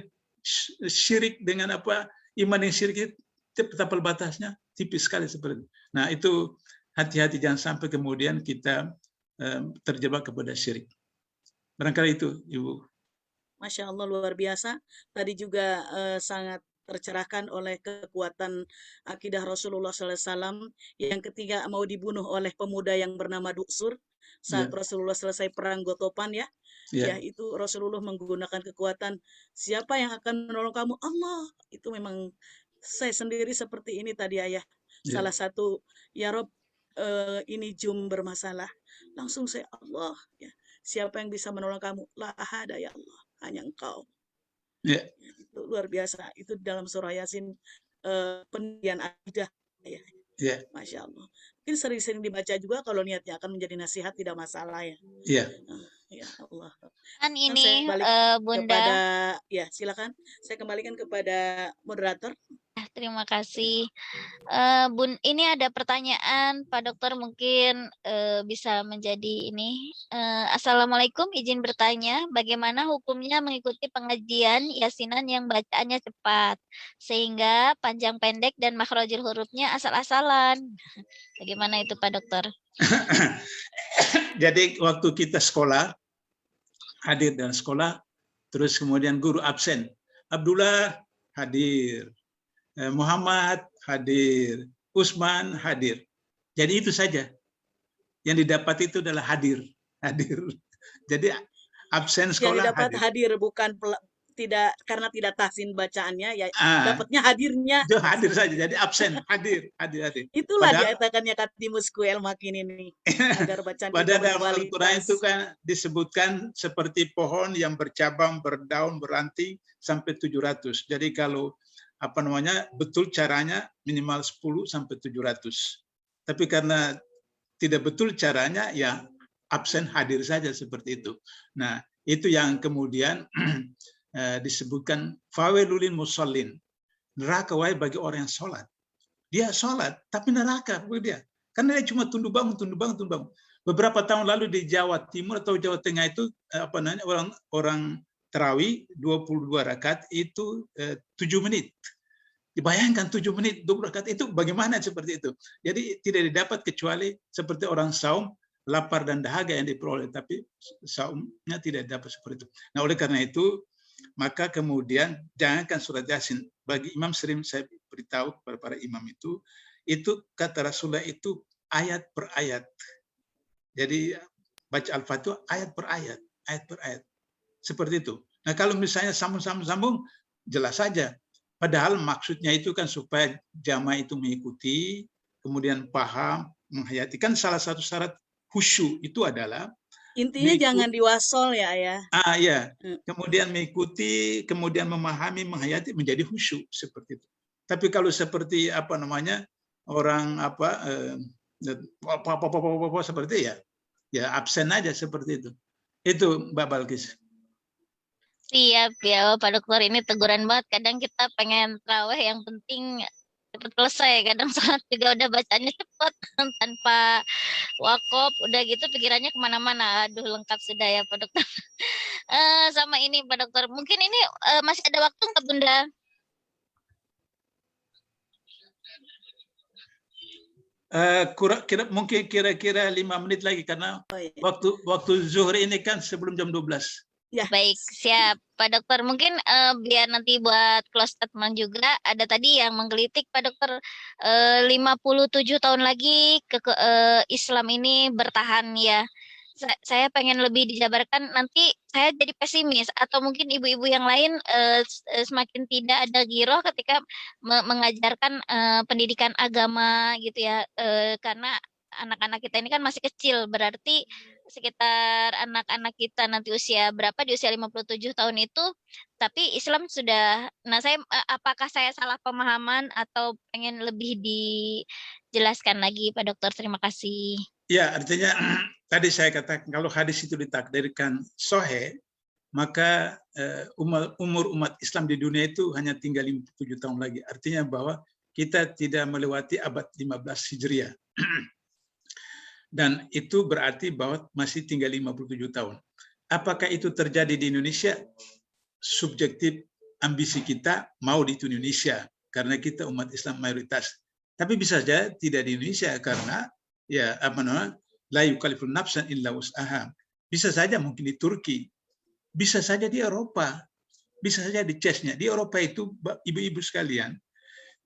Syirik dengan iman yang syirik tapal batasnya tipis sekali seperti itu. Nah, itu hati-hati jangan sampai kemudian kita terjebak kepada syirik. Barangkali itu, Ibu. Masya Allah, luar biasa. Tadi juga sangat tercerahkan oleh kekuatan akidah Rasulullah SAW yang ketika mau dibunuh oleh pemuda yang bernama Duksur saat Rasulullah selesai perang Gotopan ya, ya itu Rasulullah menggunakan kekuatan, siapa yang akan menolong kamu? Allah. Itu memang saya sendiri seperti ini tadi ayah. Salah satu, ya Rob, ini jum bermasalah. Langsung saya Allah, ya. Siapa yang bisa menolong kamu? La ahada ya Allah, hanya Engkau. Itu luar biasa. Itu dalam surah Yasin, pendidikan akidah. Ya. Masya Allah. Mungkin sering-sering dibaca juga kalau niatnya akan menjadi nasihat, tidak masalah ya. Ya Allah. Kan ini Bunda. Kepada, ya silakan. Saya kembalikan kepada moderator. Terima kasih. Bun, ini ada pertanyaan Pak Dokter, mungkin bisa menjadi ini. Assalamualaikum, izin bertanya, bagaimana hukumnya mengikuti pengajian yasinan yang bacaannya cepat sehingga panjang pendek dan makhrajul hurufnya asal-asalan? Bagaimana itu Pak Dokter? Jadi waktu kita sekolah, hadir dalam sekolah, terus kemudian guru absen. Abdullah hadir, Muhammad hadir, Usman hadir. Jadi itu saja. Yang didapat itu adalah hadir. Jadi absen sekolah. Yang didapat hadir bukan tidak karena tidak tahsin bacaannya ya, dapatnya hadirnya. Itu hadir saja. Jadi absen, hadir. Itulah diatakannya katimusku el makin ini agar bacaan pada dalam Al-Quran itu kan disebutkan seperti pohon yang bercabang, berdaun, beranting sampai 700. Jadi kalau betul caranya minimal 10 sampai 700. Tapi karena tidak betul caranya, ya absen hadir saja seperti itu. Nah, itu yang kemudian disebutkan fawelulin musallin. Neraka wae bagi orang yang sholat. Dia sholat, tapi neraka bagi dia. Karena dia cuma tunduk bangun. Beberapa tahun lalu di Jawa Timur atau Jawa Tengah itu orang tarawih 22 rakaat itu 7 menit. Dibayangkan 7 menit 20 rakaat itu bagaimana seperti itu. Jadi tidak didapat kecuali seperti orang saum, lapar dan dahaga yang diperoleh, tapi saumnya tidak dapat seperti itu. Nah, oleh karena itu maka kemudian jangankan surat Yasin. Bagi imam sering saya beritahu kepada para imam itu kata Rasulullah itu ayat per ayat. Jadi baca Al-Fatihah ayat per ayat. Seperti itu. Nah, kalau misalnya sambung, jelas saja. Padahal maksudnya itu kan supaya jamaah itu mengikuti, kemudian paham, menghayati. Kan salah satu syarat khusyuk itu adalah intinya jangan diwasol ya ayah. Ya. Kemudian mengikuti, kemudian memahami, menghayati, menjadi khusyuk seperti itu. Tapi kalau seperti orang seperti ya absen aja seperti itu. Itu Mbak Balkis. Siap ya Pak Dokter, ini teguran banget. Kadang kita pengen tarawih yang penting cepat selesai. Kadang sholat juga udah bacanya cepat tanpa wakop, udah gitu pikirannya kemana-mana. Aduh, lengkap sudah ya Pak Dokter. Sama ini Pak Dokter, mungkin ini masih ada waktu nggak Bunda? Mungkin kira-kira 5 menit lagi karena waktu zuhur ini kan sebelum jam 12. Ya. Baik, siap Pak Dokter. Mungkin biar nanti buat close statement juga, ada tadi yang menggelitik Pak Dokter, 57 tahun lagi Islam ini bertahan ya. Saya pengen lebih dijabarkan, nanti saya jadi pesimis atau mungkin ibu-ibu yang lain semakin tidak ada giroh ketika mengajarkan pendidikan agama gitu ya, karena anak-anak kita ini kan masih kecil, berarti sekitar anak-anak kita nanti usia berapa, di usia 57 tahun itu, tapi Islam sudah, apakah saya salah pemahaman atau pengen lebih dijelaskan lagi Pak Dokter? Terima kasih. Ya, artinya tadi saya katakan kalau hadis itu ditakdirkan sahih, maka umur umat Islam di dunia itu hanya tinggal 57 tahun lagi. Artinya bahwa kita tidak melewati abad 15 Hijriah. Dan itu berarti bahwa masih tinggal 57 tahun. Apakah itu terjadi di Indonesia? Subjektif ambisi kita mau di Indonesia. karena kita umat Islam mayoritas. Tapi bisa saja tidak di Indonesia karena ya apa namanya, la yukallifun nafsan illa wus'aha. Bisa saja mungkin di Turki, bisa saja di Eropa, bisa saja di Chechnya. Di Eropa itu ibu-ibu sekalian,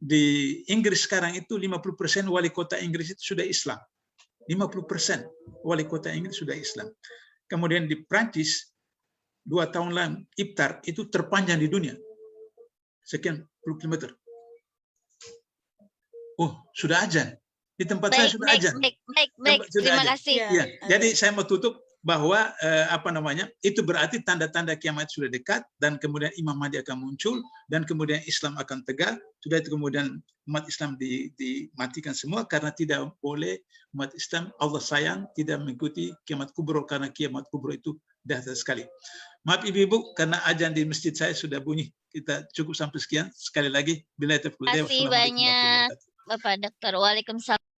di Inggris sekarang itu 50% wali kota Inggris itu sudah Islam. 50% wali kota Inggris sudah Islam. Kemudian di Prancis 2 tahun lalu iftar itu terpanjang di dunia. Sekian puluh kilometer. Oh, sudah azan. Di tempat saya sudah azan. Baik. Sudah Terima azan. kasih. Ya, jadi saya mau tutup bahwa itu berarti tanda-tanda kiamat sudah dekat dan kemudian Imam Mahdi akan muncul dan kemudian Islam akan tegak. Sudah itu kemudian umat Islam dimatikan semua karena tidak boleh umat Islam, Allah sayang, tidak mengikuti kiamat kubro karena kiamat kubro itu dahsyat sekali. Maaf ibu-ibu karena azan di masjid saya sudah bunyi. Kita cukup sampai sekian. Sekali lagi, bila Terima kasih banyak Bapak Dokter. Waalaikumsalam.